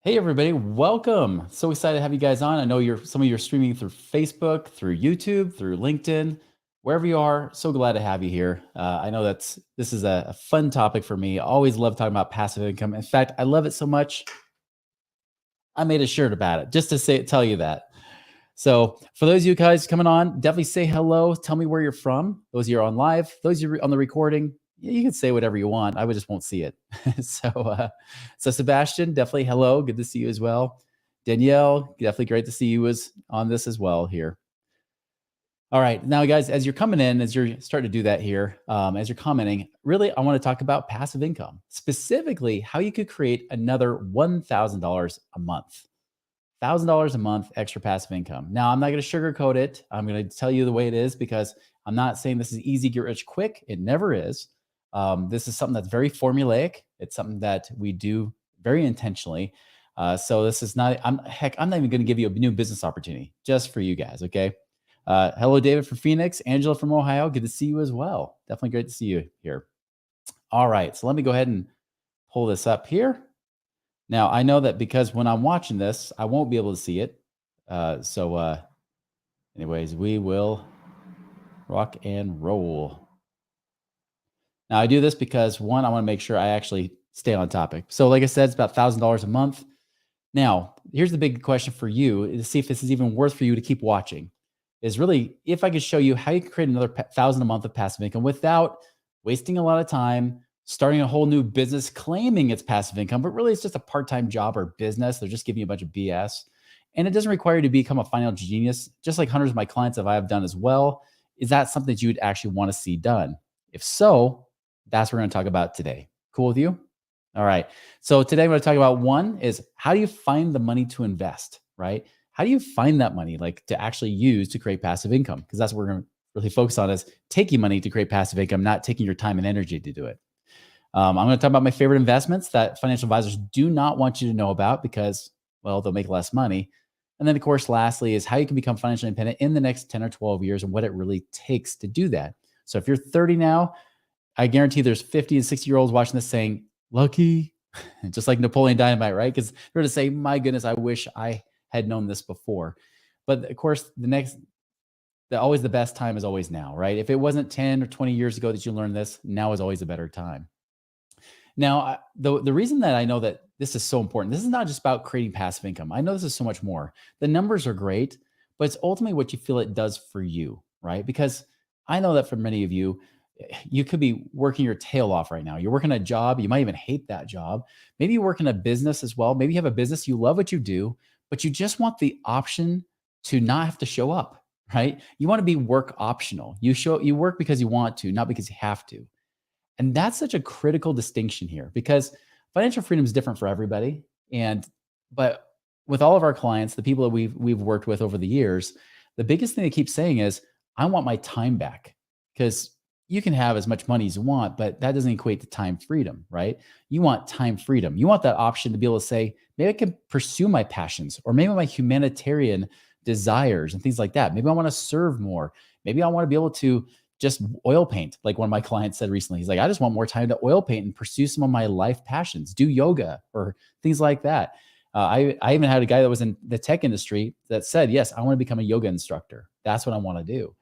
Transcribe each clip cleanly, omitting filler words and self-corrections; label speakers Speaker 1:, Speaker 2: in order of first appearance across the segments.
Speaker 1: Hey everybody, welcome. So excited to have you guys on. I know some of you are streaming through Facebook, through YouTube, through LinkedIn, wherever you are. So glad to have you here. I know this is a fun topic for me. I always love talking about passive income. In fact, I love it so much, I made a shirt about it just to tell you that. So for those of you guys coming on, definitely say hello. Tell me where you're from. Those of you are on live, those of you on the recording, you can say whatever you want. I just won't see it. So Sebastian, definitely hello. Good to see you as well. Danielle, definitely great to see you on this as well here. All right, now guys, as you're coming in, as you're starting to do that here, as you're commenting, really, I want to talk about passive income, specifically how you could create another $1,000 a month. $1,000 a month extra passive income. Now, I'm not going to sugarcoat it. I'm going to tell you the way it is because I'm not saying this is easy, get rich quick. It never is. This is something that's very formulaic. It's something that we do very intentionally. So this is not, I'm not even going to give you a new business opportunity just for you guys. Okay. Hello, David from Phoenix, Angela from Ohio. Good to see you as well. Definitely great to see you here. All right. So let me go ahead and pull this up here. Now, I know that because when I'm watching this, I won't be able to see it. Anyways, we will rock and roll. Now, I do this because, one, I want to make sure I actually stay on topic. So like I said, it's about $1,000 a month. Now, here's the big question for you to see if this is even worth for you to keep watching is really if I could show you how you can create another 1,000 a month of passive income without wasting a lot of time, starting a whole new business, claiming it's passive income, but really it's just a part-time job or business. They're just giving you a bunch of BS. And it doesn't require you to become a financial genius, just like hundreds of my clients I have done as well. Is that something that you would actually want to see done? If so, that's what we're going to talk about today. Cool with you? All right. So today I'm going to talk about one is how do you find the money to invest, right? How do you find that money like to actually use to create passive income? Because that's what we're going to really focus on is taking money to create passive income, not taking your time and energy to do it. I'm going to talk about my favorite investments that financial advisors do not want you to know about because, well, they'll make less money. And then, of course, lastly is how you can become financially independent in the next 10 or 12 years and what it really takes to do that. So if you're 30 now, I guarantee there's 50 and 60-year-olds watching this saying, lucky, just like Napoleon Dynamite, right? Because they're going to say, my goodness, I wish I had known this before. But of course, always the best time is always now, right? If it wasn't 10 or 20 years ago that you learned this, now is always a better time. Now, the reason that I know that this is so important, this is not just about creating passive income. I know this is so much more. The numbers are great, but it's ultimately what you feel it does for you, right? Because I know that for many of you, you could be working your tail off right now. You're working a job. You might even hate that job. Maybe you work in a business as well. Maybe you have a business, you love what you do, but you just want the option to not have to show up, right? You want to be work optional. You work because you want to, not because you have to. And that's such a critical distinction here because financial freedom is different for everybody. But with all of our clients, the people that we've worked with over the years, the biggest thing they keep saying is, I want my time back. Because you can have as much money as you want, but that doesn't equate to time freedom, right? You want time freedom. You want that option to be able to say, maybe I can pursue my passions or maybe my humanitarian desires and things like that. Maybe I want to serve more. Maybe I want to be able to just oil paint. Like one of my clients said recently, he's like, I just want more time to oil paint and pursue some of my life passions, do yoga or things like that. I even had a guy that was in the tech industry that said, yes, I want to become a yoga instructor. That's what I want to do.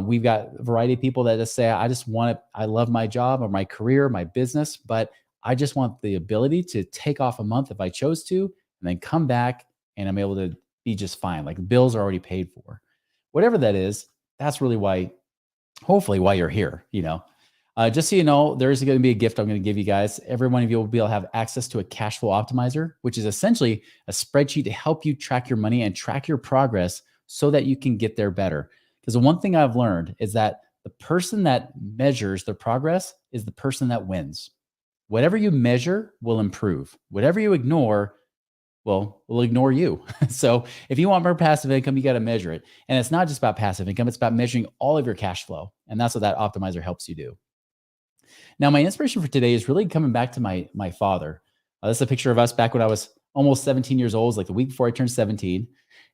Speaker 1: We've got a variety of people that just say, I love my job or my career, my business, but I just want the ability to take off a month if I chose to, and then come back and I'm able to be just fine. Like the bills are already paid for. Whatever that is, that's really hopefully why you're here, just so you know, there's going to be a gift I'm going to give you guys. Every one of you will be able to have access to a cash flow optimizer, which is essentially a spreadsheet to help you track your money and track your progress so that you can get there better. Because the one thing I've learned is that the person that measures their progress is the person that wins. Whatever you measure will improve. Whatever you ignore, will ignore you. So if you want more passive income, you got to measure it. And it's not just about passive income, it's about measuring all of your cash flow. And that's what that optimizer helps you do. Now, my inspiration for today is really coming back to my father. This is a picture of us back when I was almost 17 years old, like the week before I turned 17.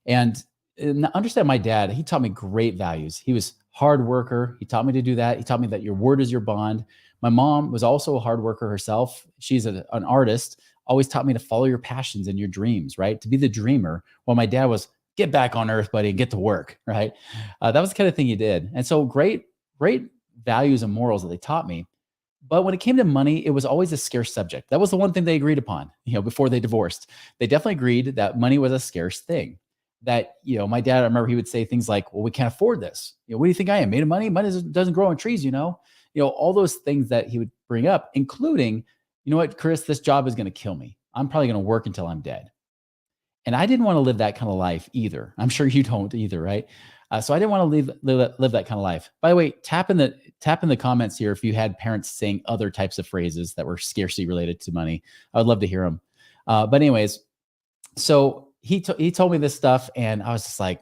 Speaker 1: And understand my dad, he taught me great values. He was a hard worker. He taught me to do that. He taught me that your word is your bond. My mom was also a hard worker herself. She's an artist, always taught me to follow your passions and your dreams, right? To be the dreamer. While my dad was, get back on earth, buddy, and get to work, right? That was the kind of thing he did. And so great values and morals that they taught me. But when it came to money, it was always a scarce subject. That was the one thing they agreed upon, before they divorced. They definitely agreed that money was a scarce thing. That, my dad, I remember he would say things like, well, we can't afford this. What do you think I am, made of money? Money doesn't grow on trees, all those things that he would bring up, including, you know what, Chris, this job is going to kill me. I'm probably going to work until I'm dead. And I didn't want to live that kind of life either. I'm sure you don't either, right? So I didn't want to live that kind of life. By the way, tap in the comments here if you had parents saying other types of phrases that were scarcity related to money. I would love to hear them. But anyways, so he told me this stuff, and I was just like,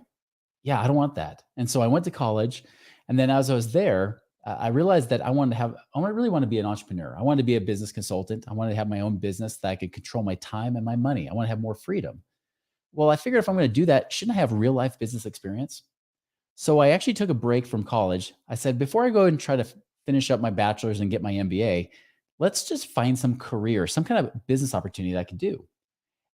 Speaker 1: yeah, I don't want that. And so I went to college, and then as I was there, I realized that I really want to be an entrepreneur. I wanted to be a business consultant. I wanted to have my own business that I could control my time and my money. I want to have more freedom. Well, I figured if I'm going to do that, shouldn't I have real life business experience? So I actually took a break from college. I said, before I go and try to finish up my bachelor's and get my MBA, let's just find some career, some kind of business opportunity that I could do.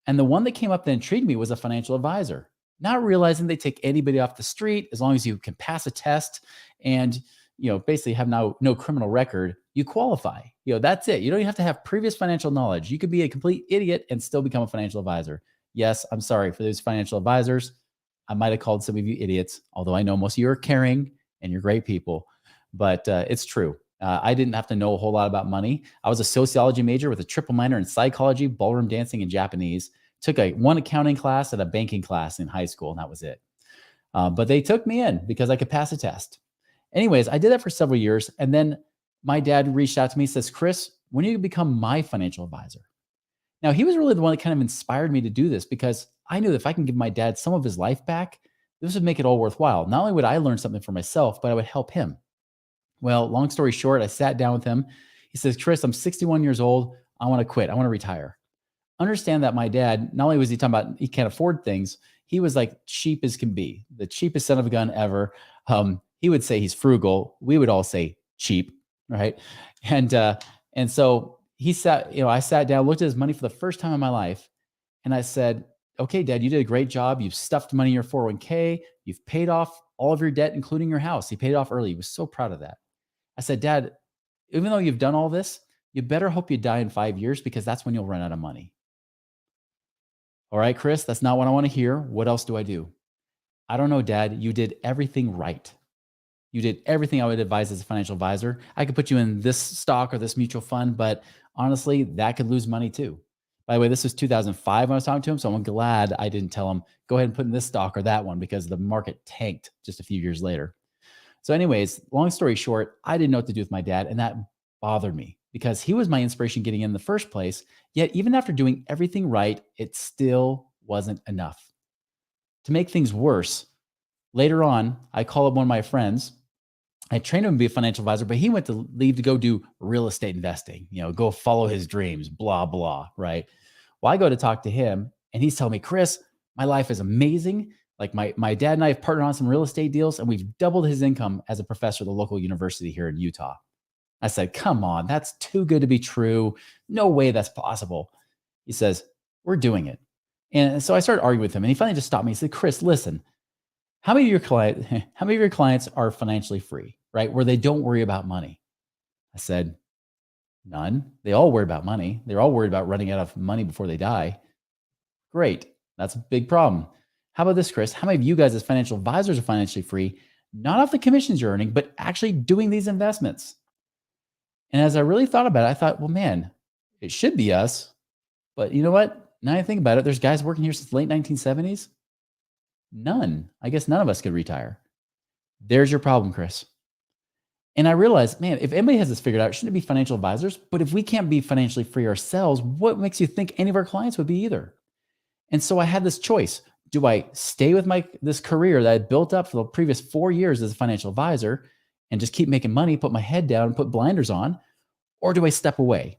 Speaker 1: And the one that came up that intrigued me was a financial advisor, not realizing they take anybody off the street as long as you can pass a test and, basically have no criminal record, you qualify. That's it. You don't even have to have previous financial knowledge. You could be a complete idiot and still become a financial advisor. Yes, I'm sorry for those financial advisors. I might have called some of you idiots, although I know most of you are caring and you're great people, but it's true. I didn't have to know a whole lot about money. I was a sociology major with a triple minor in psychology, ballroom dancing, and Japanese. Took one accounting class and a banking class in high school, and that was it. But they took me in because I could pass a test. Anyways, I did that for several years, and then my dad reached out to me and says, Chris, when do you become my financial advisor? Now, he was really the one that kind of inspired me to do this because I knew that if I can give my dad some of his life back, this would make it all worthwhile. Not only would I learn something for myself, but I would help him. Well, long story short, I sat down with him. He says, Chris, I'm 61 years old. I want to quit. I want to retire. Understand that my dad, not only was he talking about he can't afford things, he was like cheap as can be, the cheapest son of a gun ever. He would say he's frugal. We would all say cheap, right? And so he sat, I sat down, looked at his money for the first time in my life. And I said, okay, Dad, you did a great job. You've stuffed money in your 401k. You've paid off all of your debt, including your house. He paid it off early. He was so proud of that. I said, Dad, even though you've done all this, you better hope you die in 5 years because that's when you'll run out of money. All right, Chris, that's not what I want to hear. What else do I do? I don't know, Dad. You did everything right. You did everything I would advise as a financial advisor. I could put you in this stock or this mutual fund, but honestly, that could lose money too. By the way, this was 2005 when I was talking to him, so I'm glad I didn't tell him, go ahead and put in this stock or that one because the market tanked just a few years later. So anyways, long story short, I didn't know what to do with my dad, and that bothered me because he was my inspiration getting in the first place. Yet even after doing everything right, it still wasn't enough. To make things worse, later on, I called up one of my friends. I trained him to be a financial advisor, but he went to leave to go do real estate investing, go follow his dreams, blah, blah, right? Well, I go to talk to him and he's telling me, Chris, my life is amazing. Like my dad and I have partnered on some real estate deals and we've doubled his income as a professor at the local university here in Utah. I said, come on, that's too good to be true. No way that's possible. He says, we're doing it. And so I started arguing with him and he finally just stopped me. He said, Chris, listen, how many of your clients are financially free, right? Where they don't worry about money? I said, none. They all worry about money. They're all worried about running out of money before they die. Great. That's a big problem. How about this, Chris? How many of you guys as financial advisors are financially free, not off the commissions you're earning, but actually doing these investments? And as I really thought about it, I thought, well, man, it should be us. But you know what? Now I think about it, there's guys working here since the late 1970s. None. I guess none of us could retire. There's your problem, Chris. And I realized, man, if anybody has this figured out, shouldn't it be financial advisors? But if we can't be financially free ourselves, what makes you think any of our clients would be either? And so I had this choice. Do I stay with this career that I built up for the previous 4 years as a financial advisor and just keep making money, put my head down, and put blinders on? Or do I step away?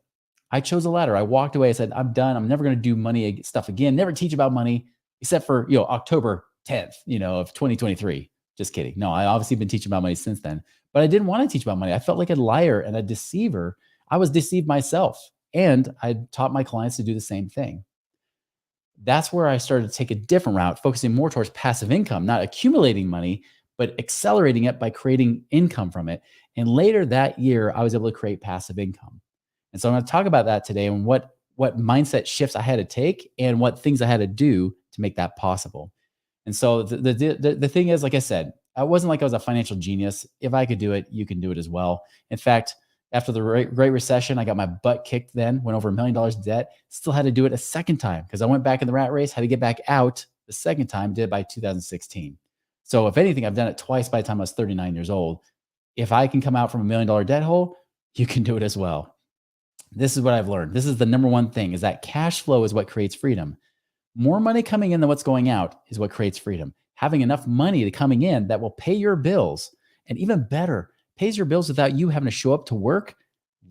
Speaker 1: I chose the latter. I walked away. I said, I'm done. I'm never going to do money stuff again. Never teach about money except for, October 10th, of 2023. Just kidding. No, I obviously been teaching about money since then, but I didn't want to teach about money. I felt like a liar and a deceiver. I was deceived myself. And I taught my clients to do the same thing. That's where I started to take a different route, focusing more towards passive income, not accumulating money, but accelerating it by creating income from it. And later that year, I was able to create passive income. And so I'm going to talk about that today and what mindset shifts I had to take and what things I had to do to make that possible. And so the thing is, like I said, I wasn't like I was a financial genius. If I could do it, you can do it as well. In fact, after the Great Recession, I got my butt kicked then, went over $1 million in debt, still had to do it a second time because I went back in the rat race, had to get back out the second time, did it by 2016. So if anything, I've done it twice by the time I was 39 years old. If I can come out from $1 million debt hole, you can do it as well. This is what I've learned. This is the number one thing, is that cash flow is what creates freedom. More money coming in than what's going out is what creates freedom. Having enough money to coming in that will pay your bills, and even better, pays your bills without you having to show up to work,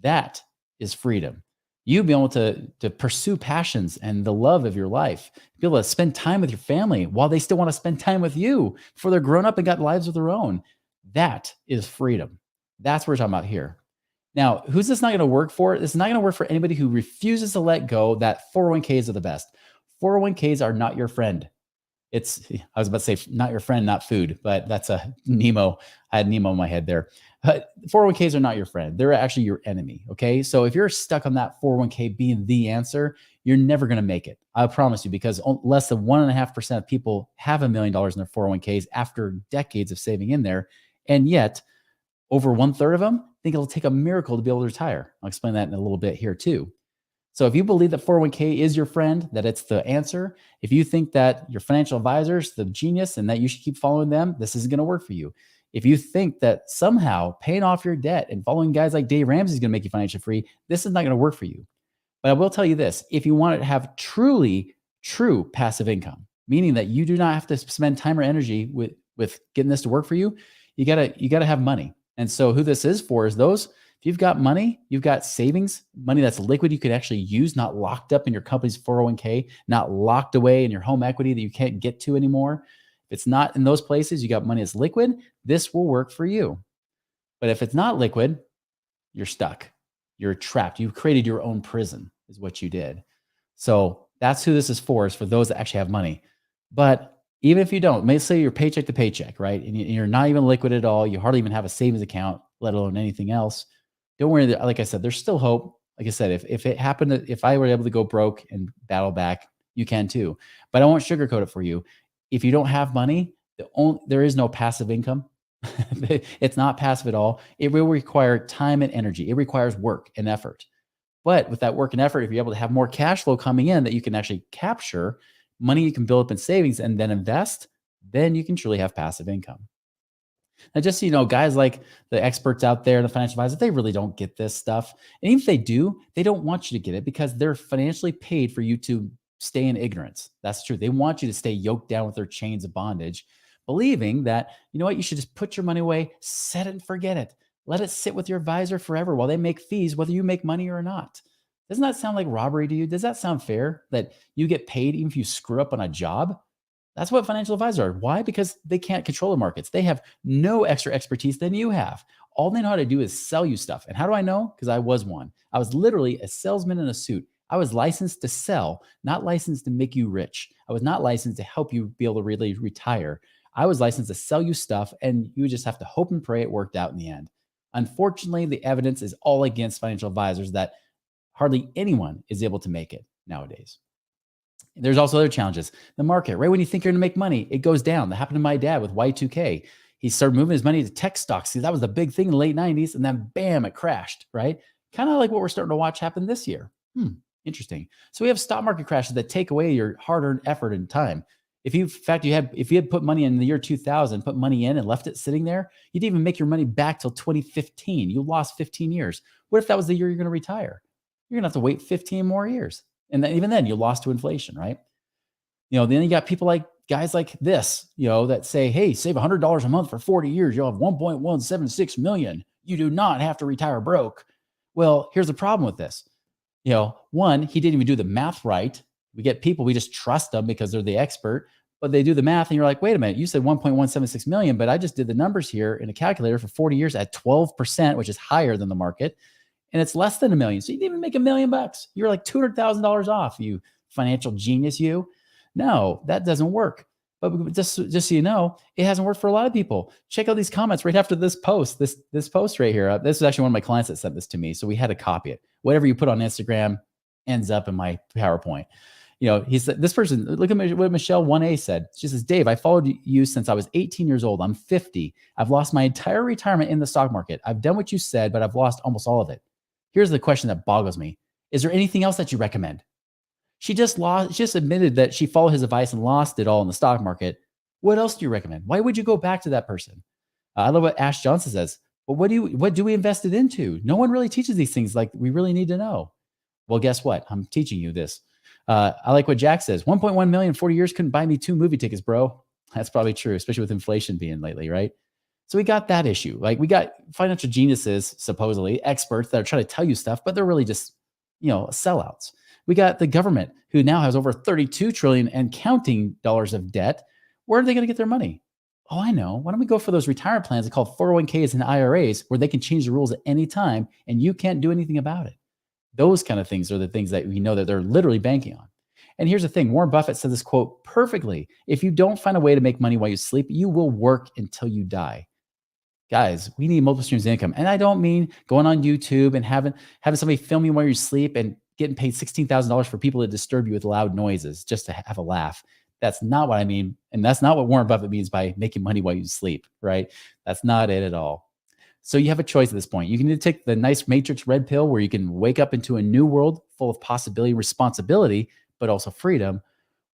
Speaker 1: that is freedom. You be able to pursue passions and the love of your life, be able to spend time with your family while they still want to spend time with you before they're grown up and got lives of their own. That is freedom. That's what we're talking about here. Now, who's this not going to work for? This is not going to work for anybody who refuses to let go that 401ks are the best. 401ks are not your friend. I was about to say not your friend, not food, but that's a Nemo. I had Nemo in my head there. But 401ks are not your friend. They're actually your enemy. Okay. So if you're stuck on that 401k being the answer, you're never going to make it. I promise you, because less than 1.5% of people have $1 million in their 401ks after decades of saving in there. And yet over 1/3 of them think it'll take a miracle to be able to retire. I'll explain that in a little bit here too. So if you believe that 401k is your friend, that it's the answer, if you think that your financial advisor's the genius and that you should keep following them, this isn't going to work for you. If you think that somehow paying off your debt and following guys like Dave Ramsey is going to make you financially free, this is not going to work for you. But I will tell you this, if you want to have truly true passive income, meaning that you do not have to spend time or energy with getting this to work for you, you gotta have money. And so who this is for is those, if you've got money, you've got savings, money that's liquid, you could actually use, not locked up in your company's 401k, not locked away in your home equity that you can't get to anymore. If it's not in those places, you got money that's liquid, this will work for you. But if it's not liquid, you're stuck. You're trapped. You've created your own prison is what you did. So that's who this is for those that actually have money. But even if you don't, may say you're paycheck to paycheck, right? And you're not even liquid at all. You hardly even have a savings account, let alone anything else. Don't worry. Like I said, there's still hope. Like I said, if it happened, if I were able to go broke and battle back, you can too. But I won't sugarcoat it for you. If you don't have money, there is no passive income. It's not passive at all. It will require time and energy. It requires work and effort. But with that work and effort, if you're able to have more cash flow coming in that you can actually capture, money you can build up in savings and then invest, then you can truly have passive income. Now, just so you know, guys like the experts out there, the financial advisors, they really don't get this stuff. And even if they do, they don't want you to get it because they're financially paid for you to stay in ignorance. That's true. They want you to stay yoked down with their chains of bondage, believing that, you know what, you should just put your money away, set it and forget it. Let it sit with your advisor forever while they make fees, whether you make money or not. Doesn't that sound like robbery to you? Does that sound fair that you get paid even if you screw up on a job? That's what financial advisors are. Why? Because they can't control the markets. They have no extra expertise than you have. All they know how to do is sell you stuff. And how do I know? Because I was one. I was literally a salesman in a suit. I was licensed to sell, not licensed to make you rich. I was not licensed to help you be able to really retire. I was licensed to sell you stuff, and you just have to hope and pray it worked out in the end. Unfortunately, the evidence is all against financial advisors that hardly anyone is able to make it nowadays. There's also other challenges. The market, right when you think you're going to make money, it goes down. That happened to my dad with Y2K. He started moving his money to tech stocks. See, that was the big thing in the late 90s. And then bam, it crashed, right? Kind of like what we're starting to watch happen this year. Interesting. So we have stock market crashes that take away your hard-earned effort and time. If you had put money in the year 2000, put money in and left it sitting there, you didn't even make your money back till 2015. You lost 15 years. What if that was the year you're going to retire? You're going to have to wait 15 more years. And then, even then you lost to inflation, right? Then you got people like guys like this, that say, hey, save $100 a month for 40 years. You'll have 1.176 million. You do not have to retire broke. Well, here's the problem with this. One, he didn't even do the math right. We get people, we just trust them because they're the expert, but they do the math and you're like, wait a minute, you said 1.176 million, but I just did the numbers here in a calculator for 40 years at 12%, which is higher than the market. and it's less than $1 million. So you didn't even make $1 million. You're like $200,000 off, you financial genius, you. No, that doesn't work. But just so you know, it hasn't worked for a lot of people. Check out these comments right after this post. This post right here. This is actually one of my clients that sent this to me, so we had to copy it. Whatever you put on Instagram ends up in my PowerPoint. He said, this person, look at what Michelle 1A said. She says, Dave, I followed you since I was 18 years old. I'm 50. I've lost my entire retirement in the stock market. I've done what you said, but I've lost almost all of it. Here's the question that boggles me. Is there anything else that you recommend? She just admitted that she followed his advice and lost it all in the stock market. What else do you recommend? Why would you go back to that person? I love what Ash Johnson says. Well, what do we invest it into? No one really teaches these things like we really need to know. Well, guess what? I'm teaching you this. I like what Jack says. 1.1 million, 40 years couldn't buy me 2 movie tickets, bro. That's probably true, especially with inflation being lately, right? So we got that issue. Like we got financial geniuses, supposedly experts that are trying to tell you stuff, but they're really just, sellouts. We got the government who now has over 32 trillion and counting dollars of debt. Where are they going to get their money? Oh, I know. Why don't we go for those retirement plans called 401ks and IRAs where they can change the rules at any time and you can't do anything about it? Those kind of things are the things that we know that they're literally banking on. And here's the thing. Warren Buffett said this quote perfectly. If you don't find a way to make money while you sleep, you will work until you die. Guys, we need multiple streams of income. And I don't mean going on YouTube and having somebody film you while you sleep and getting paid $16,000 for people to disturb you with loud noises just to have a laugh. That's not what I mean. And that's not what Warren Buffett means by making money while you sleep, right? That's not it at all. So you have a choice at this point. You can either take the nice matrix red pill where you can wake up into a new world full of possibility, responsibility, but also freedom,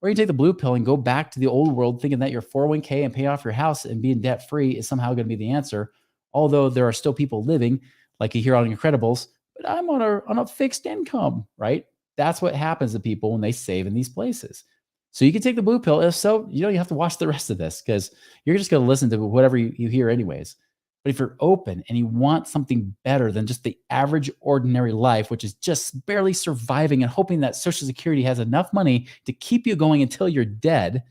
Speaker 1: or you take the blue pill and go back to the old world thinking that your 401k and pay off your house and being debt free is somehow going to be the answer. Although there are still people living, like you hear on Incredibles, but I'm on a fixed income, right? That's what happens to people when they save in these places. So you can take the blue pill. If so, you have to watch the rest of this because you're just going to listen to whatever you hear anyways. But if you're open and you want something better than just the average ordinary life, which is just barely surviving and hoping that Social Security has enough money to keep you going until you're dead,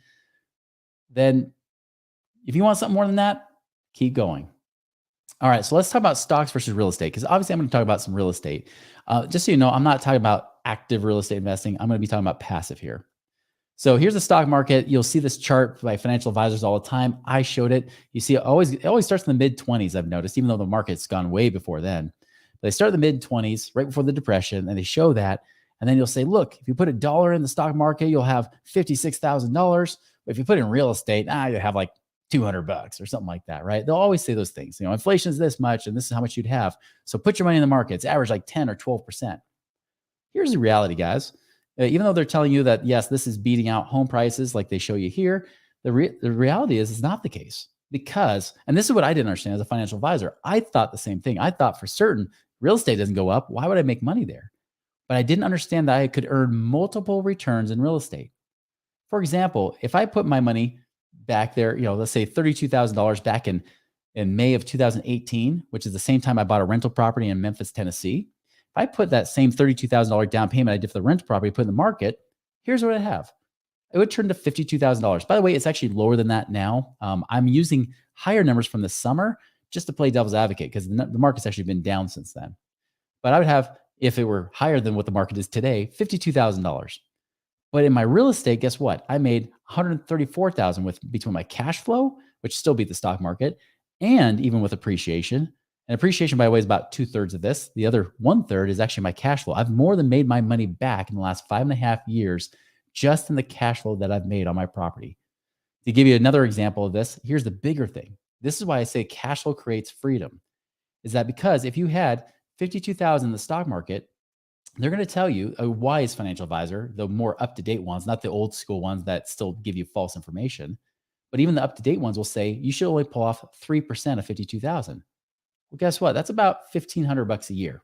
Speaker 1: then if you want something more than that, keep going. All right, so let's talk about stocks versus real estate, because obviously I'm going to talk about some real estate. Just so you know, I'm not talking about active real estate investing. I'm going to be talking about passive here. So here's the stock market. You'll see this chart by financial advisors all the time. I showed it. You see, it always starts in the mid 20s, I've noticed, even though the market's gone way before then. They start in the mid 20s, right before the depression, and they show that. And then you'll say, look, if you put $1 in the stock market, you'll have $56,000. But if you put it in real estate, you'll have like $200 or something like that, right? They'll always say those things. Inflation is this much, and this is how much you'd have. So put your money in the market. It's average like 10 or 12%. Here's the reality, guys. Even though they're telling you that, yes, this is beating out home prices like they show you here, the reality is it's not the case. Because, and this is what I didn't understand as a financial advisor, I thought the same thing. I thought for certain real estate doesn't go up. Why would I make money there? But I didn't understand that I could earn multiple returns in real estate. For example, if I put my money back there, let's say $32,000 back in May of 2018, which is the same time I bought a rental property in Memphis, Tennessee. If I put that same $32,000 down payment I did for the rental property, put in the market, here's what I have. It would turn to $52,000. By the way, it's actually lower than that now. I'm using higher numbers from the summer just to play devil's advocate because the market's actually been down since then. But I would have, if it were higher than what the market is today, $52,000. But in my real estate, guess what? I made $134,000 between my cash flow, which still beat the stock market, and even with appreciation. And appreciation, by the way, is about 2/3 of this. The other 1/3 is actually my cash flow. I've more than made my money back in the last 5.5 years just in the cash flow that I've made on my property. To give you another example of this, here's the bigger thing. This is why I say cash flow creates freedom. Is that because if you had 52,000 in the stock market, they're going to tell you, a wise financial advisor, the more up-to-date ones, not the old school ones that still give you false information, but even the up-to-date ones will say you should only pull off 3% of 52,000. Well, guess what? That's about $1,500 a year.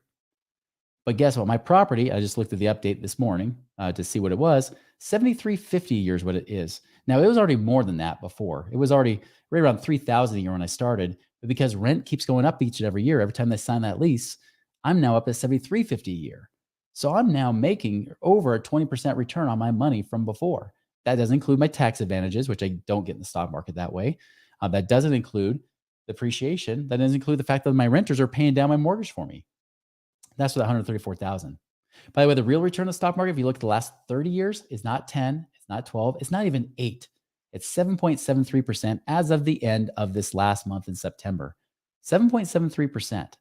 Speaker 1: But guess what? My property, I just looked at the update this morning to see what it was. $7,350 a year is what it is. Now, it was already more than that before. It was already right around $3,000 a year when I started. But because rent keeps going up each and every year, every time they sign that lease, I'm now up at $7,350 a year. So I'm now making over a 20% return on my money from before. That doesn't include my tax advantages, which I don't get in the stock market that way. That doesn't include depreciation. That doesn't include the fact that my renters are paying down my mortgage for me. That's with 134,000. By the way, the real return on the stock market, if you look at the last 30 years, is not 10, it's not 12, it's not even 8. It's 7.73% as of the end of this last month in September. 7.73%.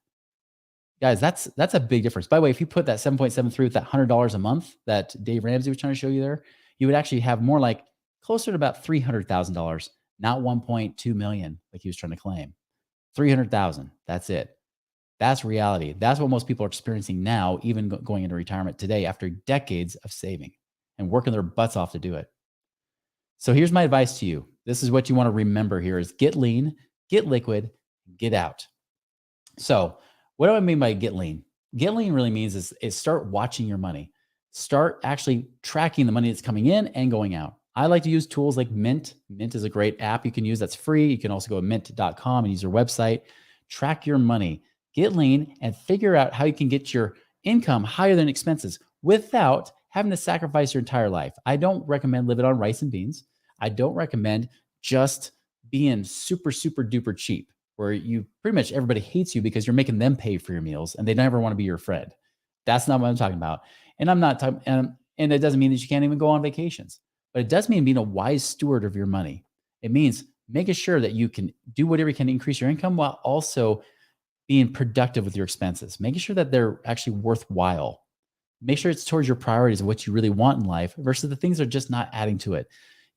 Speaker 1: Guys, that's a big difference. By the way, if you put that 7.73 with that $100 a month that Dave Ramsey was trying to show you there, you would actually have more like closer to about $300,000, not 1.2 million like he was trying to claim. 300,000. That's it. That's reality. That's what most people are experiencing now, even going into retirement today after decades of saving and working their butts off to do it. So here's my advice to you. This is what you want to remember here is get lean, get liquid, get out. So what do I mean by get lean? Get lean really means is start watching your money. Start actually tracking the money that's coming in and going out. I like to use tools like Mint. Mint is a great app you can use that's free. You can also go to mint.com and use their website. Track your money. Get lean and figure out how you can get your income higher than expenses without having to sacrifice your entire life. I don't recommend living on rice and beans. I don't recommend just being super, super duper cheap, where you pretty much everybody hates you because you're making them pay for your meals and they never want to be your friend. That's not what I'm talking about. And I'm not talking, and it doesn't mean that you can't even go on vacations, but it does mean being a wise steward of your money. It means making sure that you can do whatever you can to increase your income while also being productive with your expenses, making sure that they're actually worthwhile. Make sure it's towards your priorities of what you really want in life versus the things that are just not adding to it.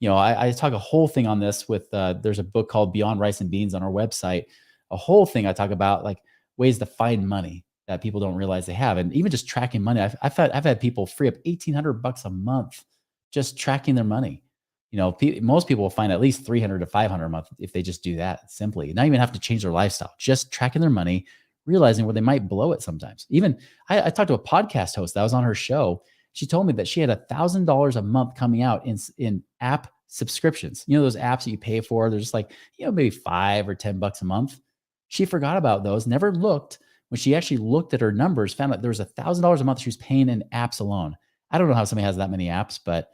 Speaker 1: You know, I talk a whole thing on this with, there's a book called Beyond Rice and Beans on our website. A whole thing I talk about like ways to find money that people don't realize they have. And even just tracking money. I've had people free up $1,800 a month just tracking their money. You know, most people will find at least 300 to 500 a month if they just do that simply. Not even have to change their lifestyle, just tracking their money, realizing where they might blow it sometimes. Even I talked to a podcast host that was on her show. She told me that she had $1,000 a month coming out in app subscriptions. You know, those apps that you pay for, they're just like, you know, maybe $5 or $10 a month. She forgot about those, never looked. When she actually looked at her numbers, found out there was $1,000 a month she was paying in apps alone. I don't know how somebody has that many apps, but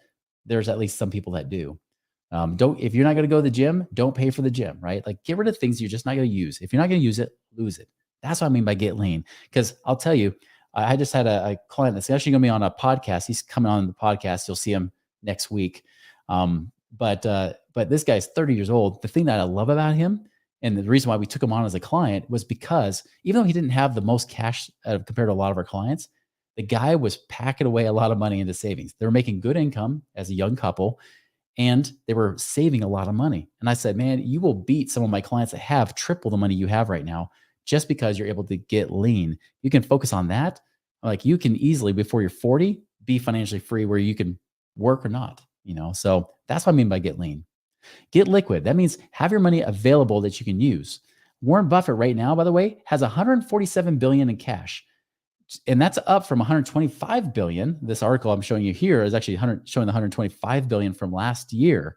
Speaker 1: there's at least some people that do. If you're not going to go to the gym, don't pay for the gym, right? Like get rid of things you're just not going to use. If you're not going to use it, lose it. That's what I mean by get lean. Because I'll tell you, I just had a client that's actually going to be on a podcast. He's coming on the podcast. You'll see him next week. But this guy's 30 years old. The thing that I love about him, and the reason why we took him on as a client, was because even though he didn't have the most cash compared to a lot of our clients, the guy was packing away a lot of money into savings. They were making good income as a young couple, and they were saving a lot of money. And I said, man, you will beat some of my clients that have triple the money you have right now just because you're able to get lean. You can focus on that. Like you can easily, before you're 40, be financially free where you can work or not, you know? So that's what I mean by get lean. Get liquid. That means have your money available that you can use. Warren Buffett right now, by the way, has 147 billion in cash. And that's up from 125 billion. This article I'm showing you here is actually showing the 125 billion from last year.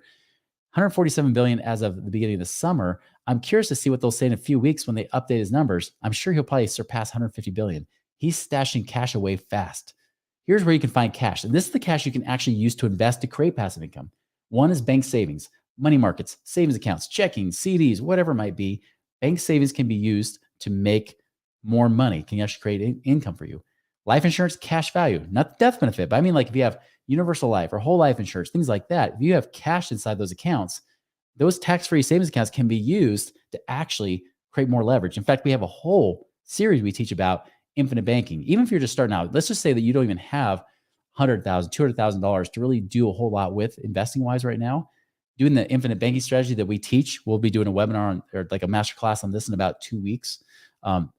Speaker 1: 147 billion as of the beginning of the summer. I'm curious to see what they'll say in a few weeks when they update his numbers. I'm sure he'll probably surpass 150 billion. He's stashing cash away fast. Here's where you can find cash. And this is the cash you can actually use to invest to create passive income. One is bank savings, money markets, savings accounts, checking, CDs, whatever it might be. Bank savings can be used to make more money, can actually create income for you. Life insurance, cash value, not death benefit, but I mean like if you have universal life or whole life insurance, things like that, if you have cash inside those accounts, those tax-free savings accounts can be used to actually create more leverage. In fact, we have a whole series we teach about infinite banking. Even if you're just starting out, let's just say that you don't even have $100,000, $200,000 to really do a whole lot with investing wise right now. Doing the infinite banking strategy that we teach, we'll be doing a webinar on, or like a masterclass on this in about 2 weeks.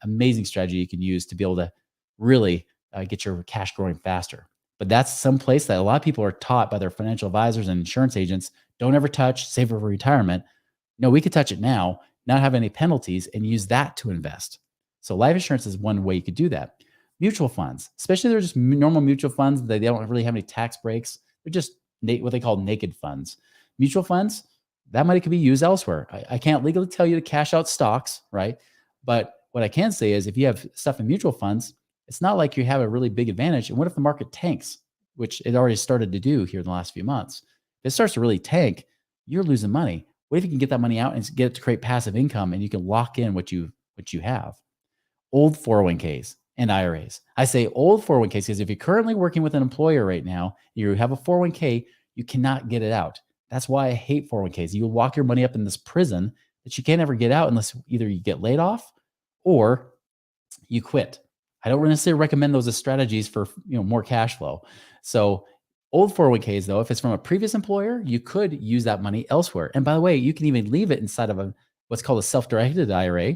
Speaker 1: Amazing strategy you can use to be able to really get your cash growing faster. But that's some place that a lot of people are taught by their financial advisors and insurance agents, don't ever touch, save for retirement. No, we could touch it now, not have any penalties, and use that to invest. So life insurance is one way you could do that. Mutual funds, especially they're just normal mutual funds, they don't really have any tax breaks. They're just what they call naked funds. Mutual funds, that money could be used elsewhere. I can't legally tell you to cash out stocks, right? But what I can say is if you have stuff in mutual funds, it's not like you have a really big advantage. And what if the market tanks, which it already started to do here in the last few months? If it starts to really tank, you're losing money. What if you can get that money out and get it to create passive income and you can lock in what you have? Old 401ks. and IRAs. I say old 401ks because if you're currently working with an employer right now, you have a 401k, you cannot get it out. That's why I hate 401ks. You lock your money up in this prison that you can't ever get out unless either you get laid off or you quit. I don't necessarily recommend those as strategies for more cash flow. So old 401ks though, if it's from a previous employer, you could use that money elsewhere. And by the way, you can even leave it inside of what's called a self-directed IRA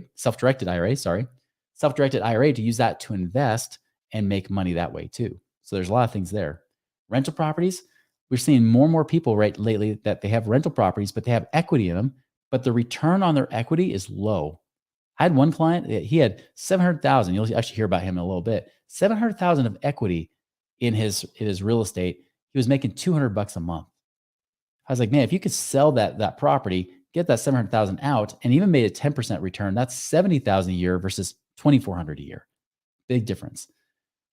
Speaker 1: to use that to invest and make money that way too. So there's a lot of things there. Rental properties, we're seeing more and more people right lately that they have rental properties, but they have equity in them, but the return on their equity is low. I had one client, he had 700,000. You'll actually hear about him in a little bit. 700,000 of equity in his real estate. He was making $200 a month. I was like, man, if you could sell that property, get that 700,000 out and even made a 10% return, that's 70,000 a year versus 2,400 a year. Big difference.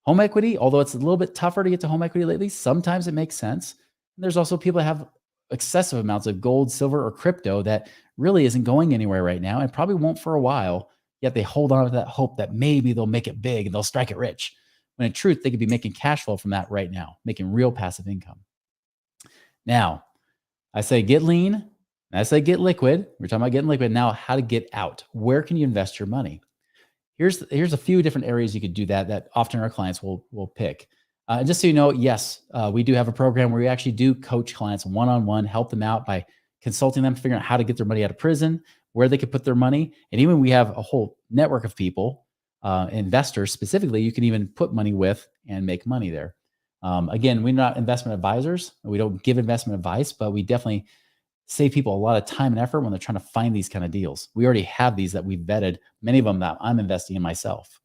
Speaker 1: Home equity, although it's a little bit tougher to get to home equity lately, sometimes it makes sense. And there's also people that have excessive amounts of gold, silver, or crypto that really isn't going anywhere right now and probably won't for a while, yet they hold on to that hope that maybe they'll make it big and they'll strike it rich. When in truth, they could be making cash flow from that right now, making real passive income. Now, I say get lean, and I say get liquid. We're talking about getting liquid. Now, how to get out. Where can you invest your money? Here's a few different areas you could do that often our clients will pick. And just so you know, yes, we do have a program where we actually do coach clients one-on-one, help them out by consulting them, figuring out how to get their money out of prison, where they could put their money. And even we have a whole network of people, investors specifically, you can even put money with and make money there. Again, we're not investment advisors. We don't give investment advice, but we definitely save people a lot of time and effort when they're trying to find these kind of deals. We already have these that we've vetted, many of them that I'm investing in myself.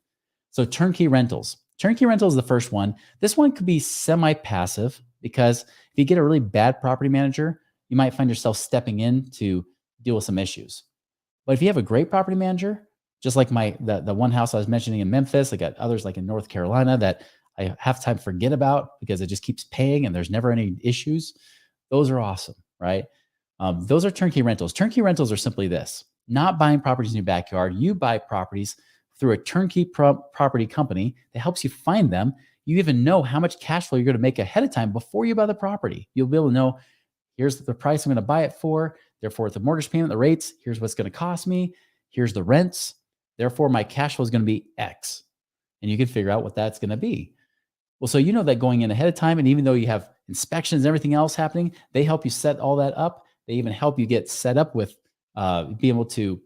Speaker 1: So turnkey rentals. Turnkey rental is the first one. This one could be semi-passive because if you get a really bad property manager, you might find yourself stepping in to deal with some issues. But if you have a great property manager, just like the one house I was mentioning in Memphis, I got others like in North Carolina that I half time forget about because it just keeps paying and there's never any issues. Those are awesome, right? Those are turnkey rentals. Turnkey rentals are simply this: not buying properties in your backyard. You buy properties through a turnkey property company that helps you find them. You even know how much cash flow you're going to make ahead of time before you buy the property. You'll be able to know, here's the price I'm going to buy it for. Therefore, it's the mortgage payment, the rates. Here's what's going to cost me. Here's the rents. Therefore, my cash flow is going to be X. And you can figure out what that's going to be. Well, so you know that going in ahead of time. And even though you have inspections and everything else happening, they help you set all that up. They even help you get set up with being able to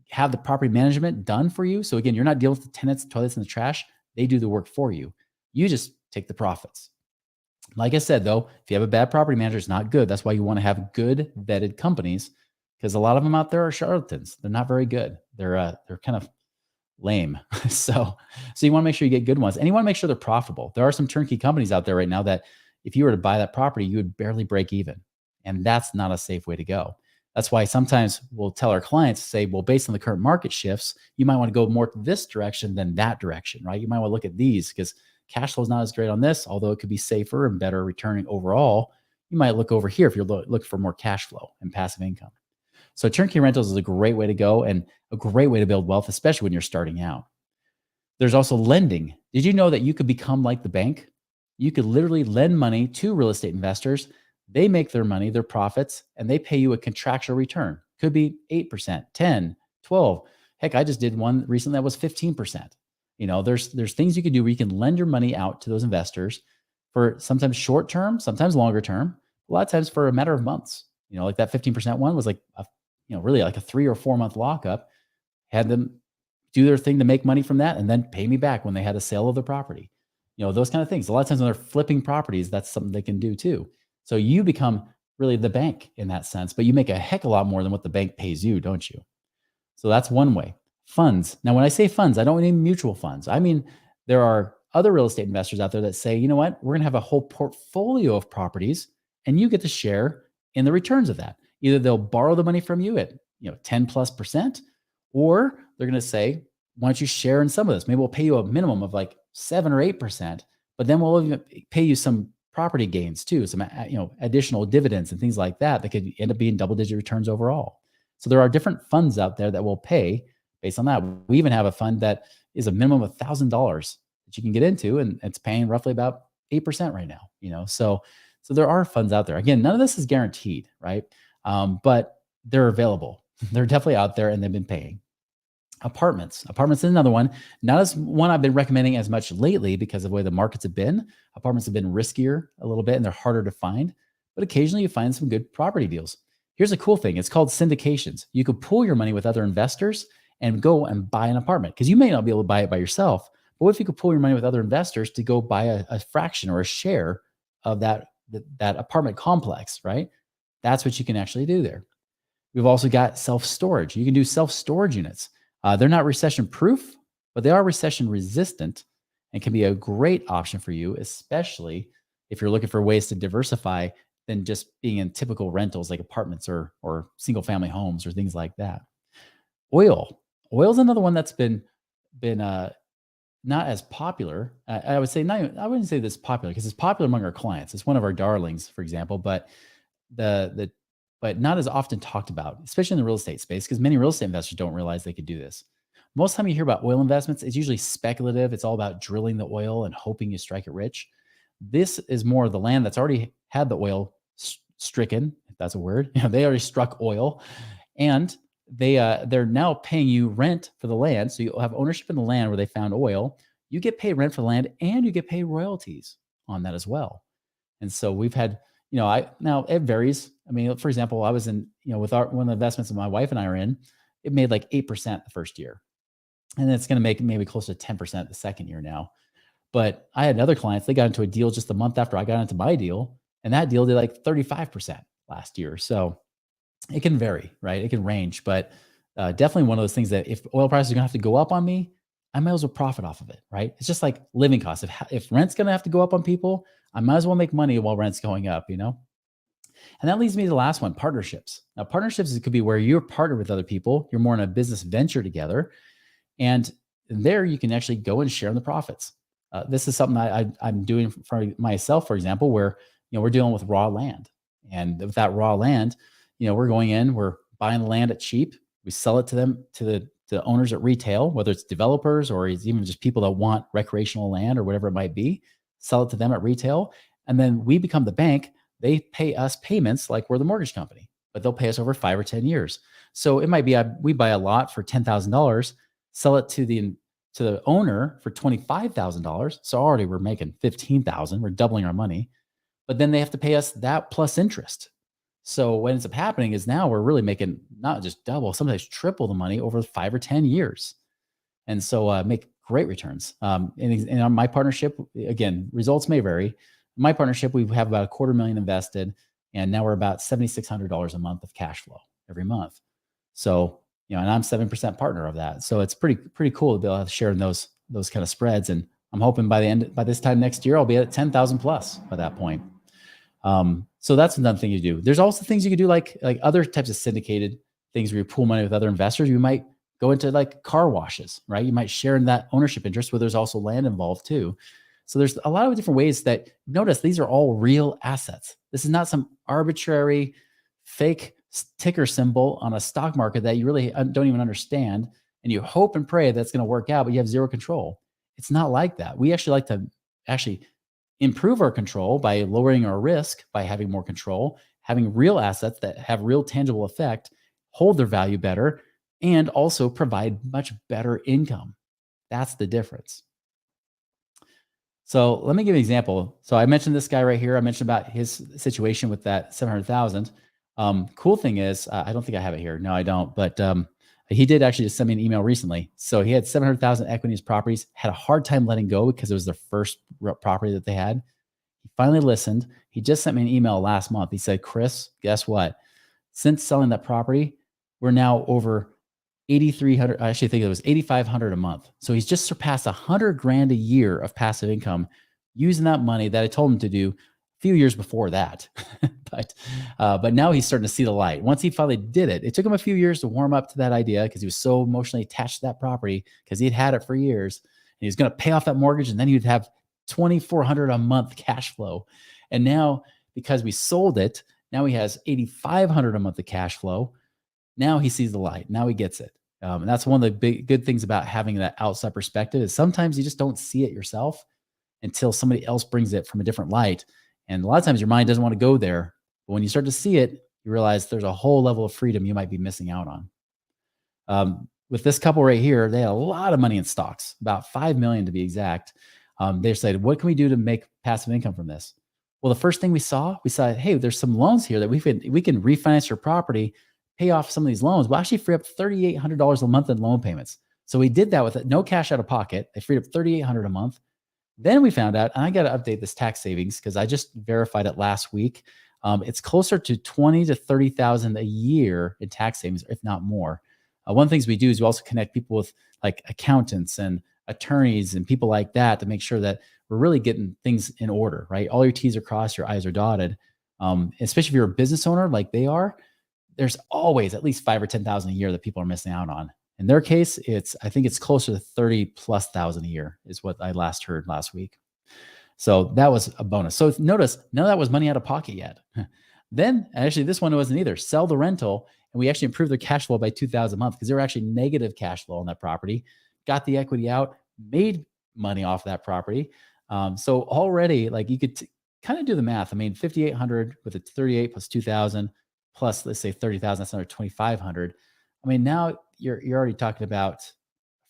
Speaker 1: have the property management done for you. So again, you're not dealing with the tenants, toilets, and the trash. They do the work for you. You just take the profits. Like I said, though, if you have a bad property manager, it's not good. That's why you want to have good vetted companies, because a lot of them out there are charlatans. They're not very good. They're kind of lame. So you want to make sure you get good ones, and you want to make sure they're profitable. There are some turnkey companies out there right now that if you were to buy that property, you would barely break even. And that's not a safe way to go. That's why sometimes we'll tell our clients, say, well, based on the current market shifts, you might want to go more this direction than that direction, right? You might want to look at these because cash flow is not as great on this, although it could be safer and better returning overall. You might look over here if you're looking for more cash flow and passive income. So turnkey rentals is a great way to go and a great way to build wealth, especially when you're starting out. There's also lending. Did you know that you could become like the bank? You could literally lend money to real estate investors. They make their money, their profits, and they pay you a contractual return. Could be 8%, 10, 12. Heck, I just did one recently that was 15%. There's things you can do where you can lend your money out to those investors for sometimes short term, sometimes longer term, a lot of times for a matter of months. Like that 15% one was like really like a 3 or 4 month lockup. Had them do their thing to make money from that and then pay me back when they had a sale of the property. Those kind of things. A lot of times when they're flipping properties, that's something they can do too. So you become really the bank in that sense, but you make a heck of a lot more than what the bank pays you, don't you? So that's one way. Funds. Now, when I say funds, I don't mean mutual funds. I mean, there are other real estate investors out there that say, you know what, we're going to have a whole portfolio of properties and you get to share in the returns of that. Either they'll borrow the money from you at 10+%, or they're going to say, why don't you share in some of this? Maybe we'll pay you a minimum of like 7 or 8%, but then we'll even pay you some property gains too, some additional dividends and things like that could end up being double-digit returns overall. So there are different funds out there that will pay based on that. We even have a fund that is a minimum of $1,000 that you can get into, and it's paying roughly about 8% right now. So there are funds out there. Again, none of this is guaranteed, right? But they're available. They're definitely out there, and they've been paying. Apartments is another one. Not as one I've been recommending as much lately because of the way the markets have been. Apartments have been riskier a little bit, and they're harder to find. But occasionally you find some good property deals. Here's a cool thing. It's called syndications. You could pool your money with other investors and go and buy an apartment, because you may not be able to buy it by yourself. But what if you could pool your money with other investors to go buy a fraction or a share of that apartment complex, right? That's what you can actually do there. We've also got self-storage. You can do self-storage units. They're not recession proof, but they are recession resistant and can be a great option for you, especially if you're looking for ways to diversify than just being in typical rentals like apartments or single family homes or things like that. Oil is another one that's been not as popular. I would say I wouldn't say this popular, because it's popular among our clients. It's one of our darlings, for example, but but not as often talked about, especially in the real estate space, because many real estate investors don't realize they could do this. Most time you hear about oil investments, it's usually speculative. It's all about drilling the oil and hoping you strike it rich. This is more of the land that's already had the oil stricken, if that's a word. They already struck oil, and they're now paying you rent for the land. So you'll have ownership in the land where they found oil. You get paid rent for the land, and you get paid royalties on that as well. And so we've had, now it varies. I mean, for example, I was in, with one of the investments that my wife and I are in, it made like 8% the first year. And it's going to make maybe close to 10% the second year now. But I had other clients, they got into a deal just a month after I got into my deal, and that deal did like 35% last year. So it can vary, right? It can range, but definitely one of those things that if oil prices are going to have to go up on me, I might as well profit off of it, right? It's just like living costs. If rent's going to have to go up on people, I might as well make money while rent's going up, And that leads me to the last one, partnerships. Now, partnerships could be where you're partnered with other people. You're more in a business venture together. And there you can actually go and share in the profits. This is something I'm doing for myself, for example, where, we're dealing with raw land. And with that raw land, we're going in, we're buying the land at cheap. We sell it to them, to the owners at retail, whether it's developers or it's even just people that want recreational land or whatever it might be, sell it to them at retail. And then we become the bank. They pay us payments like we're the mortgage company, but they'll pay us over 5 or 10 years. So it might be we buy a lot for $10,000, sell it to the owner for $25,000. So already we're making $15,000. We're doubling our money, but then they have to pay us that plus interest. So what ends up happening is now we're really making not just double, sometimes triple the money over 5 or 10 years. And so make great returns. And on my partnership, again, results may vary. In my partnership, we have about $250,000 invested, and now we're about $7,600 a month of cash flow every month. So, and I'm 7% partner of that. So it's pretty cool to be able to share in those kind of spreads. And I'm hoping by this time next year, I'll be at 10,000 plus by that point. So that's another thing you do. There's also things you could do like other types of syndicated things where you pool money with other investors. You might go into like car washes, right? You might share in that ownership interest where there's also land involved too. So there's a lot of different ways that, notice these are all real assets. This is not some arbitrary fake ticker symbol on a stock market that you really don't even understand. And you hope and pray that's going to work out, but you have zero control. It's not like that. We actually like to improve our control by lowering our risk, by having more control, having real assets that have real tangible effect, hold their value better, and also provide much better income. That's the difference. So let me give you an example. So I mentioned this guy right here. I mentioned about his situation with that 700,000. Cool thing is, I don't think I have it here. No, I don't. But he did actually just send me an email recently. So he had 700,000 equity in his properties, had a hard time letting go because it was their first property that they had. He finally listened. He just sent me an email last month. He said, Chris, guess what? Since selling that property, we're now over 8,300. I actually think it was 8,500 a month. So he's just surpassed $100,000 a year of passive income using that money that I told him to do a few years before that. But now he's starting to see the light. Once he finally did it, it took him a few years to warm up to that idea because he was so emotionally attached to that property because he'd had it for years. And he was going to pay off that mortgage, and then he would have $2,400 a month cash flow. And now, because we sold it, now he has $8,500 a month of cash flow. Now he sees the light. Now he gets it. And that's one of the big good things about having that outside perspective is sometimes you just don't see it yourself until somebody else brings it from a different light. And a lot of times your mind doesn't want to go there. But when you start to see it, you realize there's a whole level of freedom you might be missing out on. With this couple right here, they had a lot of money in stocks, about 5 million to be exact. They said, what can we do to make passive income from this? Well, the first thing we saw, hey, there's some loans here that we can refinance your property, pay off some of these loans. We'll actually free up $3,800 a month in loan payments. So we did that with no cash out of pocket. They freed up $3,800 a month. Then we found out, and I got to update this tax savings because I just verified it last week. It's closer to 20 to 30,000 a year in tax savings, if not more. One of the things we do is we also connect people with like accountants and attorneys and people like that to make sure that we're really getting things in order, right? All your T's are crossed, your I's are dotted. Especially if you're a business owner like they are, there's always at least 5 or 10,000 a year that people are missing out on. In their case, I think it's closer to 30 plus thousand a year is what I last heard last week. So that was a bonus. So notice none of that was money out of pocket yet. Then actually this one wasn't either. Sell the rental, and we actually improved their cash flow by 2,000 a month because they were actually negative cash flow on that property. Got the equity out, made money off that property. So already, like you could kind of do the math. I mean, 5,800 with a 38 plus 2,000 plus let's say 30,000. That's another 2,500. I mean, now you're already talking about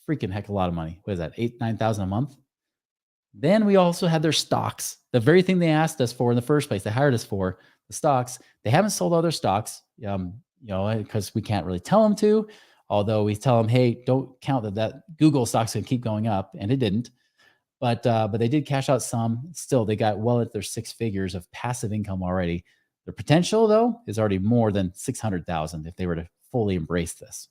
Speaker 1: freaking heck a lot of money. What is that? 8,000-9,000 a month. Then we also had their stocks, the very thing they asked us for in the first place. They hired us for the stocks. They haven't sold all their stocks, because we can't really tell them to. Although we tell them, hey, don't count that Google stock's going to keep going up, and it didn't. But they did cash out some. Still, they got well at their 6 figures of passive income already. Their potential, though, is already more than 600,000 if they were to fully embrace this.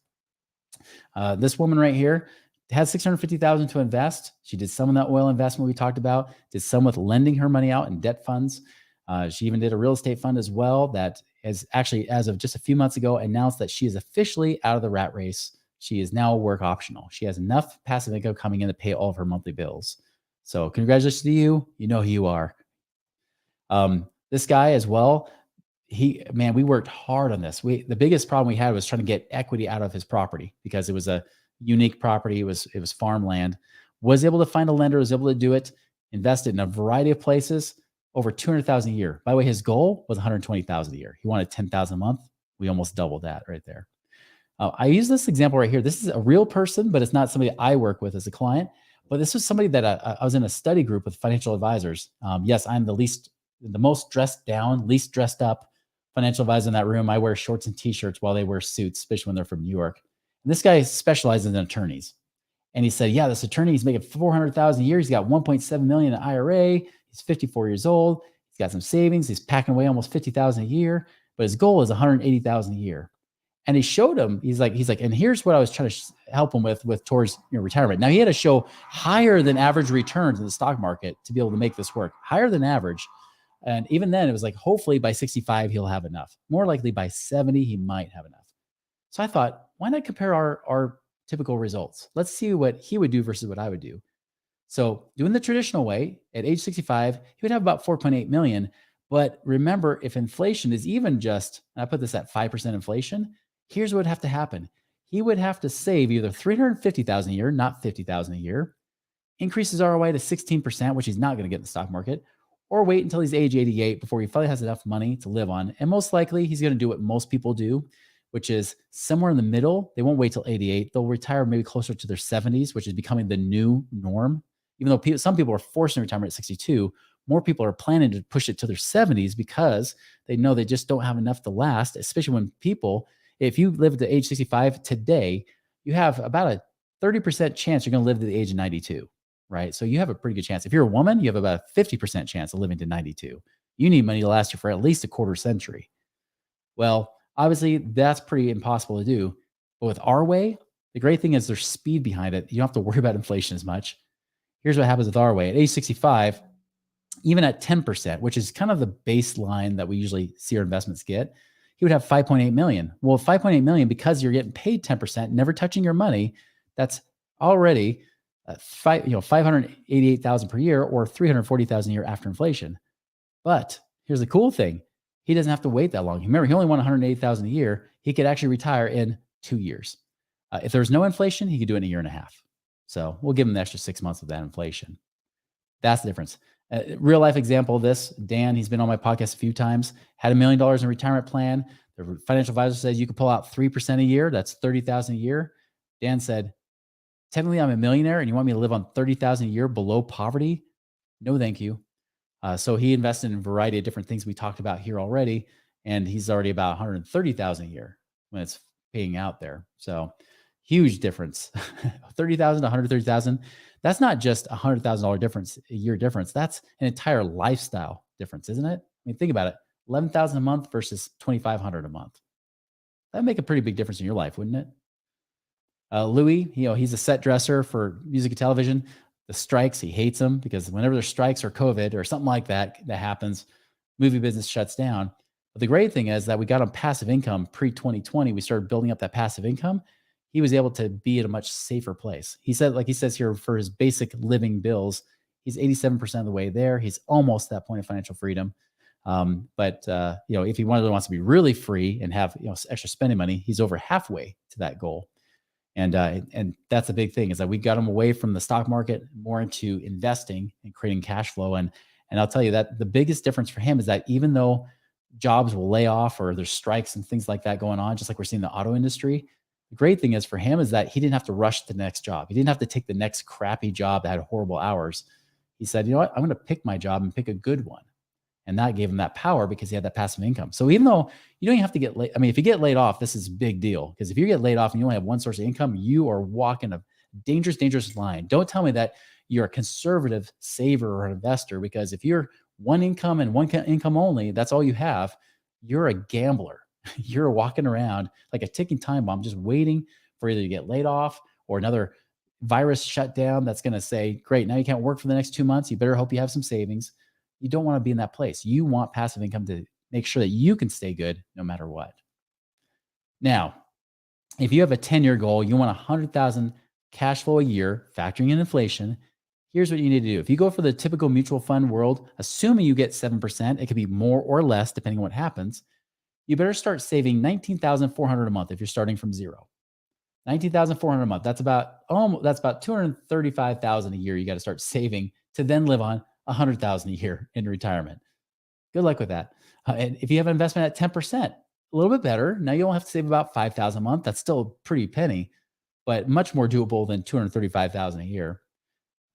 Speaker 1: This woman right here had 650,000 to invest. She did some of that oil investment we talked about, did some with lending her money out in debt funds. She even did a real estate fund as well that has actually, as of just a few months ago, announced that she is officially out of the rat race. She is now work optional. She has enough passive income coming in to pay all of her monthly bills. So congratulations to you. You know who you are. This guy as well, we worked hard on this. The biggest problem we had was trying to get equity out of his property because it was a unique property. It was farmland. Was able to find a lender, was able to do it, invested in a variety of places, over 200,000 a year. By the way, his goal was 120,000 a year. He wanted 10,000 a month. We almost doubled that right there. I use this example right here. This is a real person, but it's not somebody I work with as a client. But this was somebody that I was in a study group with financial advisors. Yes, I'm the most dressed down, least dressed up financial advisor in that room. I wear shorts and t-shirts while they wear suits, especially when they're from New York. And this guy specializes in attorneys. And he said, yeah, this attorney, he's making 400,000 a year. He's got 1.7 million in IRA. He's 54 years old. He's got some savings. He's packing away almost 50,000 a year, but his goal is 180,000 a year. And he showed him, he's like, and here's what I was trying to help him with towards retirement. Now he had to show higher than average returns in the stock market to be able to make this work, higher than average. And even then it was like, hopefully by 65, he'll have enough. More likely by 70, he might have enough. So I thought, why not compare our typical results? Let's see what he would do versus what I would do. So doing the traditional way at age 65, he would have about 4.8 million. But remember, if inflation is even just, and I put this at 5% inflation, here's what would have to happen. He would have to save either 350,000 a year, not 50,000 a year, increase his ROI to 16%, which he's not going to get in the stock market, or wait until he's age 88 before he finally has enough money to live on. And most likely he's going to do what most people do, which is somewhere in the middle. They won't wait till 88. They'll retire maybe closer to their 70s, which is becoming the new norm. Even though some people are forcing retirement at 62, more people are planning to push it to their 70s because they know they just don't have enough to last, especially when if you live to age 65 today, you have about a 30% chance you're going to live to the age of 92, right? So you have a pretty good chance. If you're a woman, you have about a 50% chance of living to 92. You need money to last you for at least a quarter century. Well, obviously that's pretty impossible to do. But with our way, the great thing is there's speed behind it. You don't have to worry about inflation as much. Here's what happens with our way. At age 65, even at 10%, which is kind of the baseline that we usually see our investments get, he would have 5.8 million. Well, 5.8 million, because you're getting paid 10%, never touching your money, that's already 588,000 per year or 340,000 a year after inflation. But here's the cool thing. He doesn't have to wait that long. Remember, he only won 180,000 a year. He could actually retire in 2 years. If there's no inflation, he could do it in a year and a half. So we'll give him the extra 6 months of that inflation. That's the difference. Real life example of this, Dan, he's been on my podcast a few times, had $1 million in retirement plan. The financial advisor says you could pull out 3% a year. That's 30,000 a year. Dan said, technically I'm a millionaire and you want me to live on 30,000 a year below poverty? No, thank you. So he invested in a variety of different things we talked about here already. And he's already about 130,000 a year when it's paying out there. So huge difference, 30,000 to 130,000. That's not just $100,000 difference, a year difference. That's an entire lifestyle difference, isn't it? I mean, think about it. 11,000 a month versus 2,500 a month. That'd make a pretty big difference in your life, wouldn't it? Louis, he's a set dresser for music and television. The strikes, he hates them because whenever there's strikes or COVID or something like that happens, movie business shuts down. But the great thing is that we got on passive income pre-2020. We started building up that passive income. He was able to be at a much safer place. He said, like he says here, for his basic living bills, he's 87% of the way there. He's almost that point of financial freedom. But if he wants to be really free and have extra spending money, he's over halfway to that goal. And that's the big thing, is that we got him away from the stock market more into investing and creating cash flow. And I'll tell you that the biggest difference for him is that even though jobs will lay off or there's strikes and things like that going on, just like we're seeing in the auto industry, the great thing is for him is that he didn't have to rush to the next job. He didn't have to take the next crappy job that had horrible hours. He said, you know what, I'm going to pick my job and pick a good one. And that gave him that power because he had that passive income. So even though you don't even have to get laid, I mean, if you get laid off, this is a big deal, because if you get laid off and you only have one source of income, you are walking a dangerous, dangerous line. Don't tell me that you're a conservative saver or an investor, because if you're one income and one income only, that's all you have, you're a gambler. You're walking around like a ticking time bomb, just waiting for either to get laid off or another virus shutdown that's going to say, great, now you can't work for the next 2 months. You better hope you have some savings. You don't want to be in that place. You want passive income to make sure that you can stay good no matter what. Now, if you have a 10-year goal, you want 100,000 cash flow a year, factoring in inflation, here's what you need to do. If you go for the typical mutual fund world, assuming you get 7%, it could be more or less depending on what happens. You better start saving $19,400 a month if you're starting from zero. $19,400 a month. That's about $235,000 a year. You got to start saving to then live on $100,000 a year in retirement. Good luck with that. And if you have an investment at 10%, a little bit better. Now you don't have to save about $5,000 a month. That's still a pretty penny, but much more doable than $235,000 a year.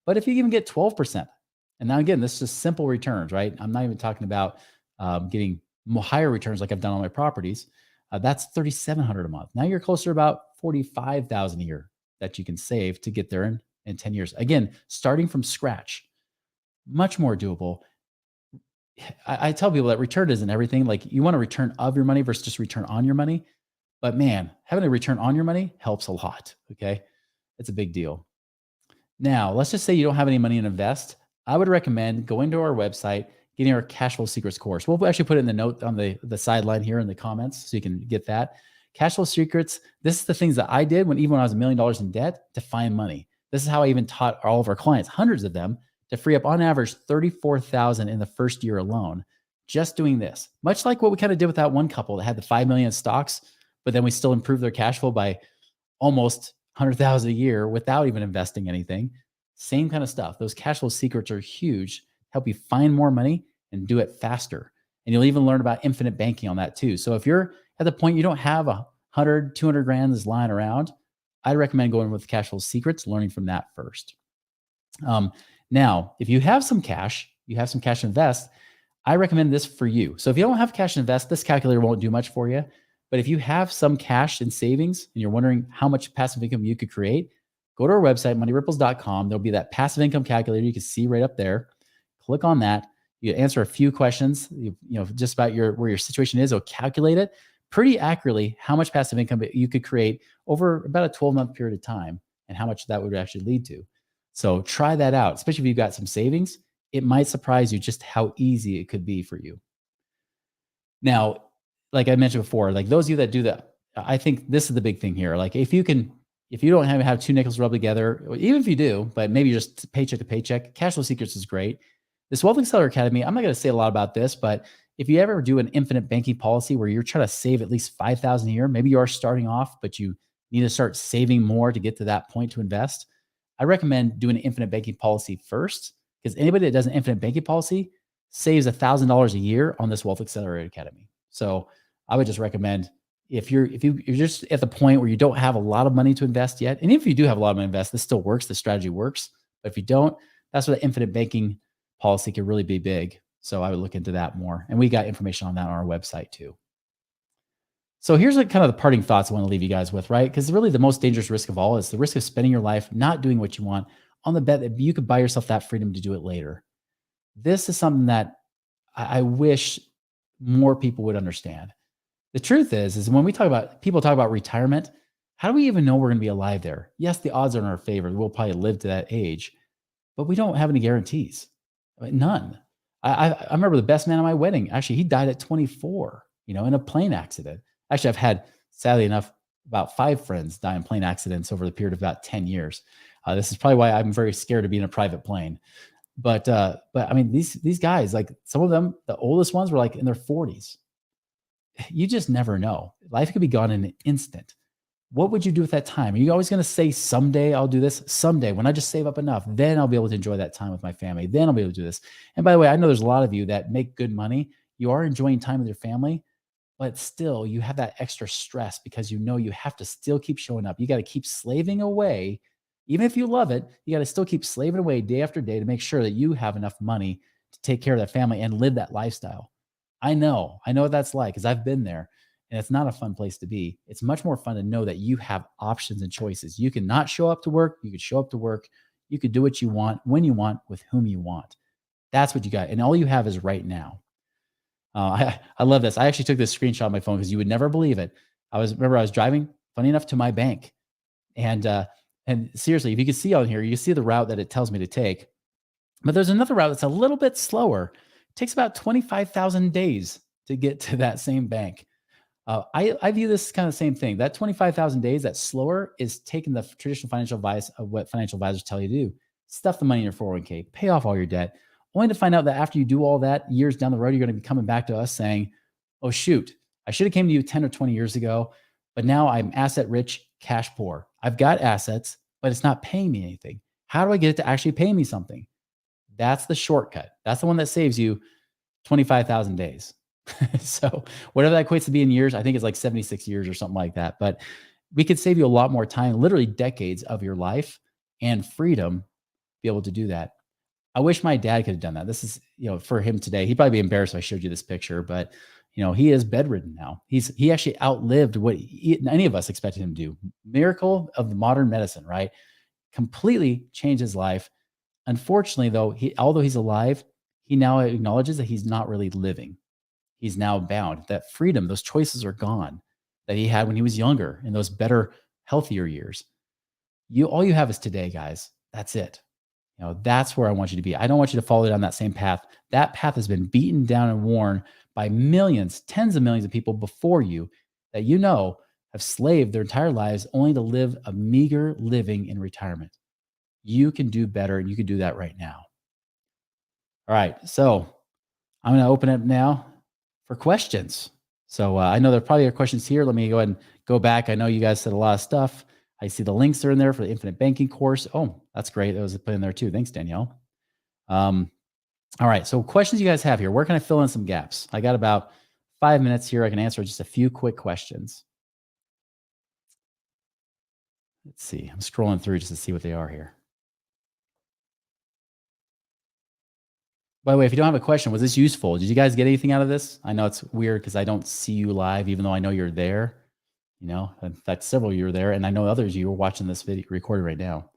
Speaker 1: But if you even get 12%, and now again, this is just simple returns, right? I'm not even talking about getting higher returns like I've done on my properties. That's $3,700 a month. Now you're closer to about $45,000 a year that you can save to get there in 10 years. Again, starting from scratch, much more doable. I tell people that return isn't everything. Like, you want a return of your money versus just return on your money. But man, having a return on your money helps a lot. Okay. It's a big deal. Now, let's just say you don't have any money to invest. I would recommend going to our website, getting our Cashflow Secrets course. We'll actually put it in the note on the sideline here in the comments so you can get that. Cashflow Secrets, this is the things that I did even when I was $1 million in debt to find money. This is how I even taught all of our clients, hundreds of them, to free up on average $34,000 in the first year alone, just doing this. Much like what we kind of did with that one couple that had the $5 million in stocks, but then we still improved their cash flow by almost $100,000 a year without even investing anything. Same kind of stuff. Those cash flow secrets are huge, help you find more money and do it faster. And you'll even learn about infinite banking on that too. So if you're at the point you don't have 100, 200 grand that's lying around, I'd recommend going with Cash Flow Secrets, learning from that first. Now, if you have some cash, to invest, I recommend this for you. So if you don't have cash to invest, this calculator won't do much for you. But if you have some cash in savings and you're wondering how much passive income you could create, go to our website, moneyripples.com. There'll be that passive income calculator you can see right up there. Click on that. You answer a few questions, just about where your situation is. It'll calculate it pretty accurately how much passive income you could create over about a 12-month period of time and how much that would actually lead to. So try that out, especially if you've got some savings. It might surprise you just how easy it could be for you. Now, like I mentioned before, like those of you that do that, I think this is the big thing here. Like if you don't have two nickels rubbed together, even if you do, but maybe just paycheck to paycheck, Cash Flow Secrets is great. This Wealth Accelerator Academy, I'm not going to say a lot about this, but if you ever do an infinite banking policy where you're trying to save at least $5,000 a year, maybe you are starting off, but you need to start saving more to get to that point to invest, I recommend doing an infinite banking policy first, because anybody that does an infinite banking policy saves $1,000 a year on this Wealth Accelerator Academy. So I would just recommend, if you're just at the point where you don't have a lot of money to invest yet, and if you do have a lot of money to invest, this still works. The strategy works. But if you don't, that's where the infinite banking policy can really be big. So I would look into that more. And we got information on that on our website too. So here's kind of the parting thoughts I want to leave you guys with, right? Because really the most dangerous risk of all is the risk of spending your life not doing what you want on the bet that you could buy yourself that freedom to do it later. This is something that I wish more people would understand. The truth is when people talk about retirement, how do we even know we're going to be alive there? Yes, the odds are in our favor. We'll probably live to that age, but we don't have any guarantees. I mean, none. I remember the best man at my wedding. Actually, he died at 24, in a plane accident. Actually, I've had, sadly enough, about 5 friends die in plane accidents over the period of about 10 years. This is probably why I'm very scared to be in a private plane. But I mean, these guys, like some of them, the oldest ones were like in their 40s. You just never know. Life could be gone in an instant. What would you do with that time? Are you always going to say, someday I'll do this? Someday, when I just save up enough, then I'll be able to enjoy that time with my family. Then I'll be able to do this. And by the way, I know there's a lot of you that make good money. You are enjoying time with your family, but still you have that extra stress because you have to still keep showing up. You got to keep slaving away. Even if you love it, you got to still keep slaving away day after day to make sure that you have enough money to take care of that family and live that lifestyle. I know what that's like, because I've been there, and it's not a fun place to be. It's much more fun to know that you have options and choices. You can not show up to work. You could show up to work. You could do what you want, when you want, with whom you want. That's what you got. And all you have is right now. I love this. I actually took this screenshot on my phone because you would never believe it. I was driving, funny enough, to my bank. And seriously, if you can see on here, you see the route that it tells me to take. But there's another route that's a little bit slower. It takes about 25,000 days to get to that same bank. I view this kind of same thing. That 25,000 days, that's slower, is taking the traditional financial advice of what financial advisors tell you to do. Stuff the money in your 401k, pay off all your debt, only to find out that after you do all that, years down the road, you're going to be coming back to us saying, oh, shoot, I should have came to you 10 or 20 years ago, but now I'm asset rich, cash poor. I've got assets, but it's not paying me anything. How do I get it to actually pay me something? That's the shortcut. That's the one that saves you 25,000 days. So whatever that equates to be in years, I think it's like 76 years or something like that. But we could save you a lot more time, literally decades of your life and freedom, to be able to do that. I wish my dad could have done that. This is, for him today, he'd probably be embarrassed if I showed you this picture, but he is bedridden now. He actually outlived what any of us expected him to do. Miracle of the modern medicine, right? Completely changed his life. Unfortunately, though, although he's alive, he now acknowledges that he's not really living. He's now bound. That freedom, those choices are gone that he had when he was younger, in those better, healthier years. All you have is today, guys. That's it. That's where I want you to be. I don't want you to follow down that same path. That path has been beaten down and worn by millions, tens of millions of people before you that have slaved their entire lives only to live a meager living in retirement. You can do better, and you can do that right now. All right, so I'm going to open it now for questions. So I know there probably are questions here. Let me go ahead and go back. I know you guys said a lot of stuff. I see the links are in there for the infinite banking course. Oh, that's great. That was put in there too. Thanks, Danielle. All right, so questions you guys have here. Where can I fill in some gaps? I got about 5 minutes here. I can answer just a few quick questions. Let's see. I'm scrolling through just to see what they are here. By the way, if you don't have a question, was this useful? Did you guys get anything out of this? I know it's weird because I don't see you live, even though I know you're there. In fact, several of you are there, and I know others of you are watching this video recorded right now.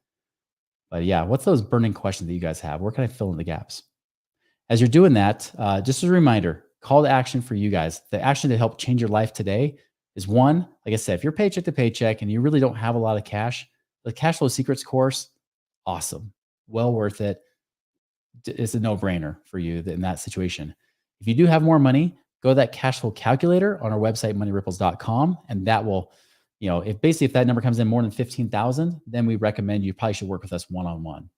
Speaker 1: But yeah, what's those burning questions that you guys have? Where can I fill in the gaps? As you're doing that, just as a reminder, call to action for you guys. The action to help change your life today is one, like I said, if you're paycheck to paycheck and you really don't have a lot of cash, the Cashflow Secrets course, awesome. Well worth it. It's a no-brainer for you in that situation. If you do have more money, go to that cash flow calculator on our website, moneyripples.com. And that will, if that number comes in more than 15,000, then we recommend you probably should work with us one-on-one.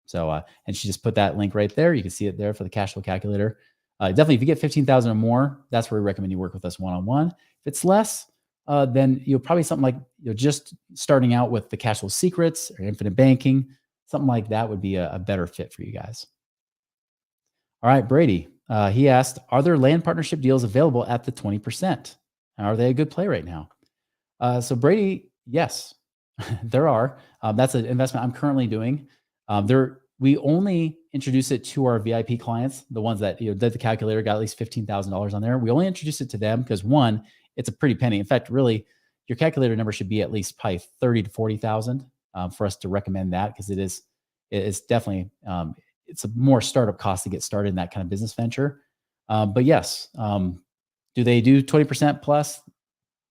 Speaker 1: So, and she just put that link right there. You can see it there for the cash flow calculator. Definitely, if you get 15,000 or more, that's where we recommend you work with us one-on-one. If it's less, then probably something like just starting out with the cash flow secrets or infinite banking, something like that would be a better fit for you guys. All right, Brady. He asked, are there land partnership deals available at the 20%? Are they a good play right now? So Brady, yes, there are. That's an investment I'm currently doing. We only introduce it to our VIP clients, the ones that did the calculator, got at least $15,000 on there. We only introduce it to them because one, it's a pretty penny. In fact, really, your calculator number should be at least probably 30 to 40,000 for us to recommend that, because it's definitely it's a more startup cost to get started in that kind of business venture. But yes, do they do 20% plus?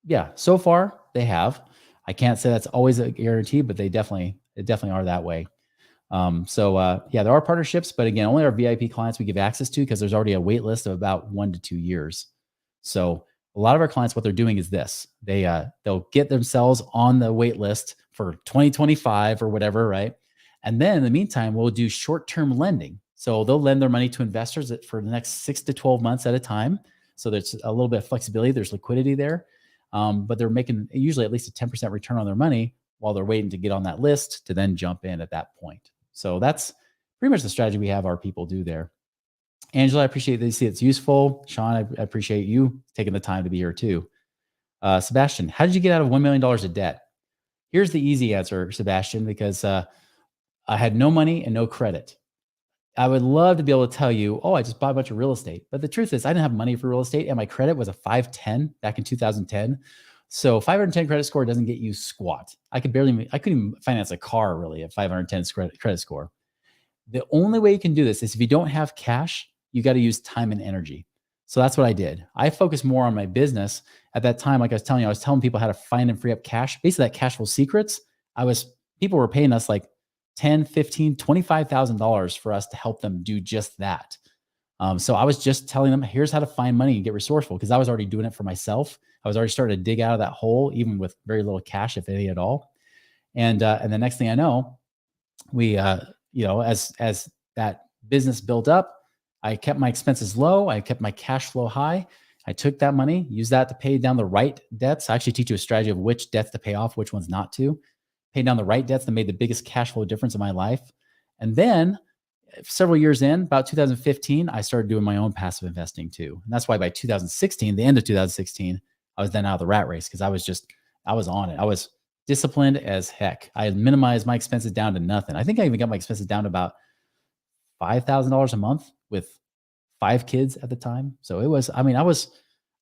Speaker 1: Yeah, so far they have. I can't say that's always a guarantee, but they definitely are that way. Yeah, there are partnerships, but again, only our VIP clients we give access to, because there's already a wait list of about 1 to 2 years. So a lot of our clients, what they're doing is this: they'll get themselves on the wait list for 2025 or whatever, right? And then in the meantime, we'll do short-term lending. So they'll lend their money to investors for the next 6 to 12 months at a time. So there's a little bit of flexibility. There's liquidity there. But they're making usually at least a 10% return on their money while they're waiting to get on that list to then jump in at that point. So that's pretty much the strategy we have our people do there. Angela, I appreciate that you see it's useful. Sean, I appreciate you taking the time to be here too. Sebastian, how did you get out of $1 million of debt? Here's the easy answer, Sebastian, because I had no money and no credit. I would love to be able to tell you, oh, I just bought a bunch of real estate. But the truth is, I didn't have money for real estate, and my credit was a 510 back in 2010. So 510 credit score doesn't get you squat. I couldn't even finance a car really at 510 credit score. The only way you can do this is if you don't have cash, you got to use time and energy. So that's what I did. I focused more on my business at that time. Like I was telling people how to find and free up cash. Basically, that cash flow secrets. People were paying us like $10, $15, $25,000 for us to help them do just that. So I was just telling them, here's how to find money and get resourceful, because I was already doing it for myself. I was already starting to dig out of that hole, even with very little cash, if any at all. And the next thing I know, we, as that business built up, I kept my expenses low. I kept my cash flow high. I took that money, used that to pay down the right debts. I actually teach you a strategy of which debts to pay off, which ones not to. Pay down the right debts that made the biggest cash flow difference in my life. And then several years in, about 2015, I started doing my own passive investing too. And that's why by 2016, the end of 2016, I was then out of the rat race, because I was on it. I was disciplined as heck. I had minimized my expenses down to nothing. I think I even got my expenses down to about $5,000 a month with 5 kids at the time. So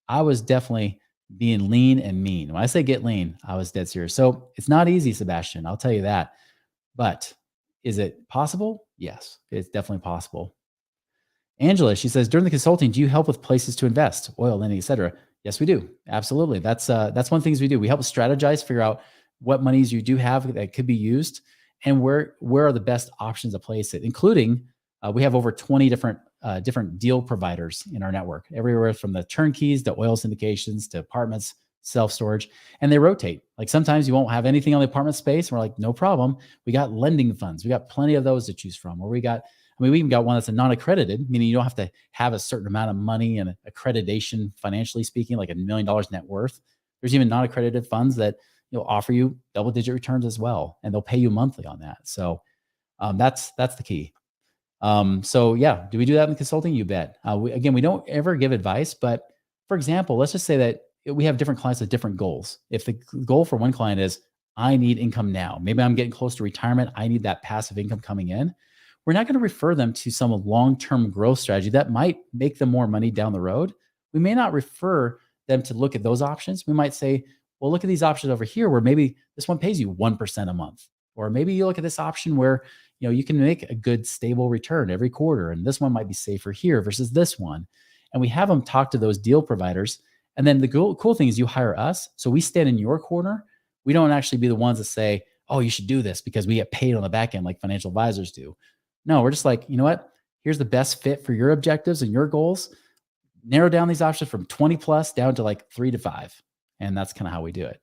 Speaker 1: I was definitely being lean and mean. When I say get lean, I was dead serious. So it's not easy, Sebastian. I'll tell you that. But is it possible? Yes, it's definitely possible. Angela, she says, during the consulting, do you help with places to invest, oil, lending, et cetera? Yes, we do. Absolutely. That's one of the things we do. We help strategize, figure out what monies you do have that could be used, and where are the best options to place it, including we have over 20 different deal providers in our network, everywhere from the turnkeys to oil syndications to apartments, self-storage, and they rotate. Like sometimes you won't have anything on the apartment space, and we're like, no problem. We got lending funds. We got plenty of those to choose from. Or we even got one that's a non-accredited, meaning you don't have to have a certain amount of money and accreditation, financially speaking, like $1 million net worth. There's even non-accredited funds that offer you double-digit returns as well, and they'll pay you monthly on that. So that's the key. So yeah, do we do that in consulting? You bet. We don't ever give advice, but for example, let's just say that we have different clients with different goals. If the goal for one client is, I need income now, maybe I'm getting close to retirement, I need that passive income coming in, we're not going to refer them to some long-term growth strategy that might make them more money down the road. We may not refer them to look at those options. We might say, well, look at these options over here where maybe this one pays you 1% a month. Or maybe you look at this option where you can make a good stable return every quarter, and this one might be safer here versus this one. And we have them talk to those deal providers. And then the cool thing is you hire us, so we stand in your corner. We don't actually be the ones that say, oh, you should do this because we get paid on the back end like financial advisors do. No, we're just like, you know what? Here's the best fit for your objectives and your goals. Narrow down these options from 20 plus down to like 3 to 5. And that's kind of how we do it.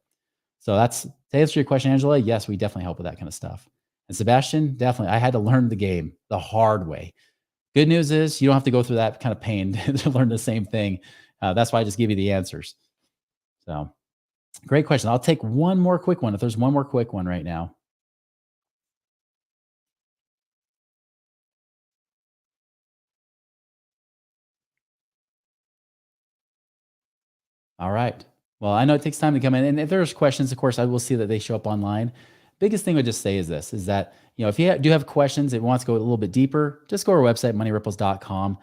Speaker 1: So that's to answer your question, Angela. Yes, we definitely help with that kind of stuff. And Sebastian, definitely, I had to learn the game the hard way. Good news is you don't have to go through that kind of pain to learn the same thing. That's why I just give you the answers. So, Great question. I'll take one more quick one. If there's one more quick one right now. All right. Well, I know it takes time to come in. And if there's questions, of course, I will see that they show up online. Biggest thing I would just say is this is that, if you do have questions and wants to go a little bit deeper, just go to our website, moneyripples.com.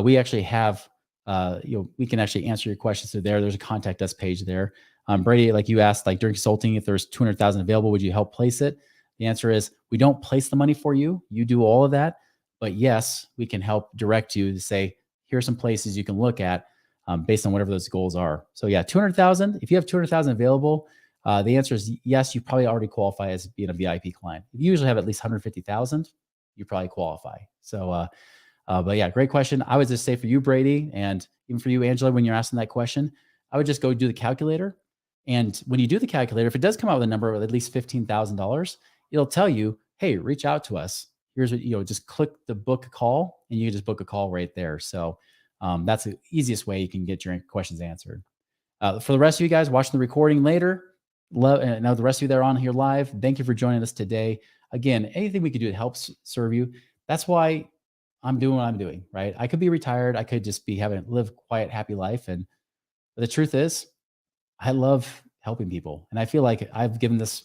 Speaker 1: We actually have, we can actually answer your questions through there. There's a contact us page there. Brady, like you asked, like during consulting, if there's 200,000 available, would you help place it? The answer is we don't place the money for you. You do all of that. But yes, we can help direct you to say, here are some places you can look at based on whatever those goals are. So yeah, 200,000. If you have 200,000 available, the answer is yes. You probably already qualify as being a VIP client. If you usually have at least 150,000, you probably qualify. So, but yeah, great question. I would just say for you, Brady, and even for you, Angela, when you're asking that question, I would just go do the calculator. And when you do the calculator, if it does come out with a number of at least $15,000, it'll tell you, hey, reach out to us. Here's what, just click the book a call and you can just book a call right there. So that's the easiest way you can get your questions answered. For the rest of you guys watching the recording later, now the rest of you that are on here live, thank you for joining us today. Again, anything we could do to help serve you. That's why I'm doing what I'm doing, right? I could be retired. I could just be having live quiet, happy life. And the truth is, I love helping people. And I feel like I've given this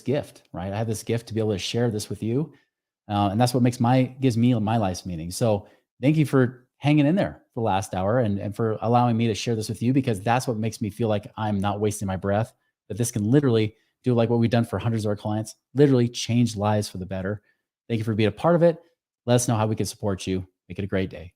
Speaker 1: gift, right? I have this gift to be able to share this with you. And that's what gives me my life's meaning. So thank you for hanging in there for the last hour and for allowing me to share this with you, because that's what makes me feel like I'm not wasting my breath, that this can literally do like what we've done for hundreds of our clients, literally change lives for the better. Thank you for being a part of it. Let us know how we can support you. Make it a great day.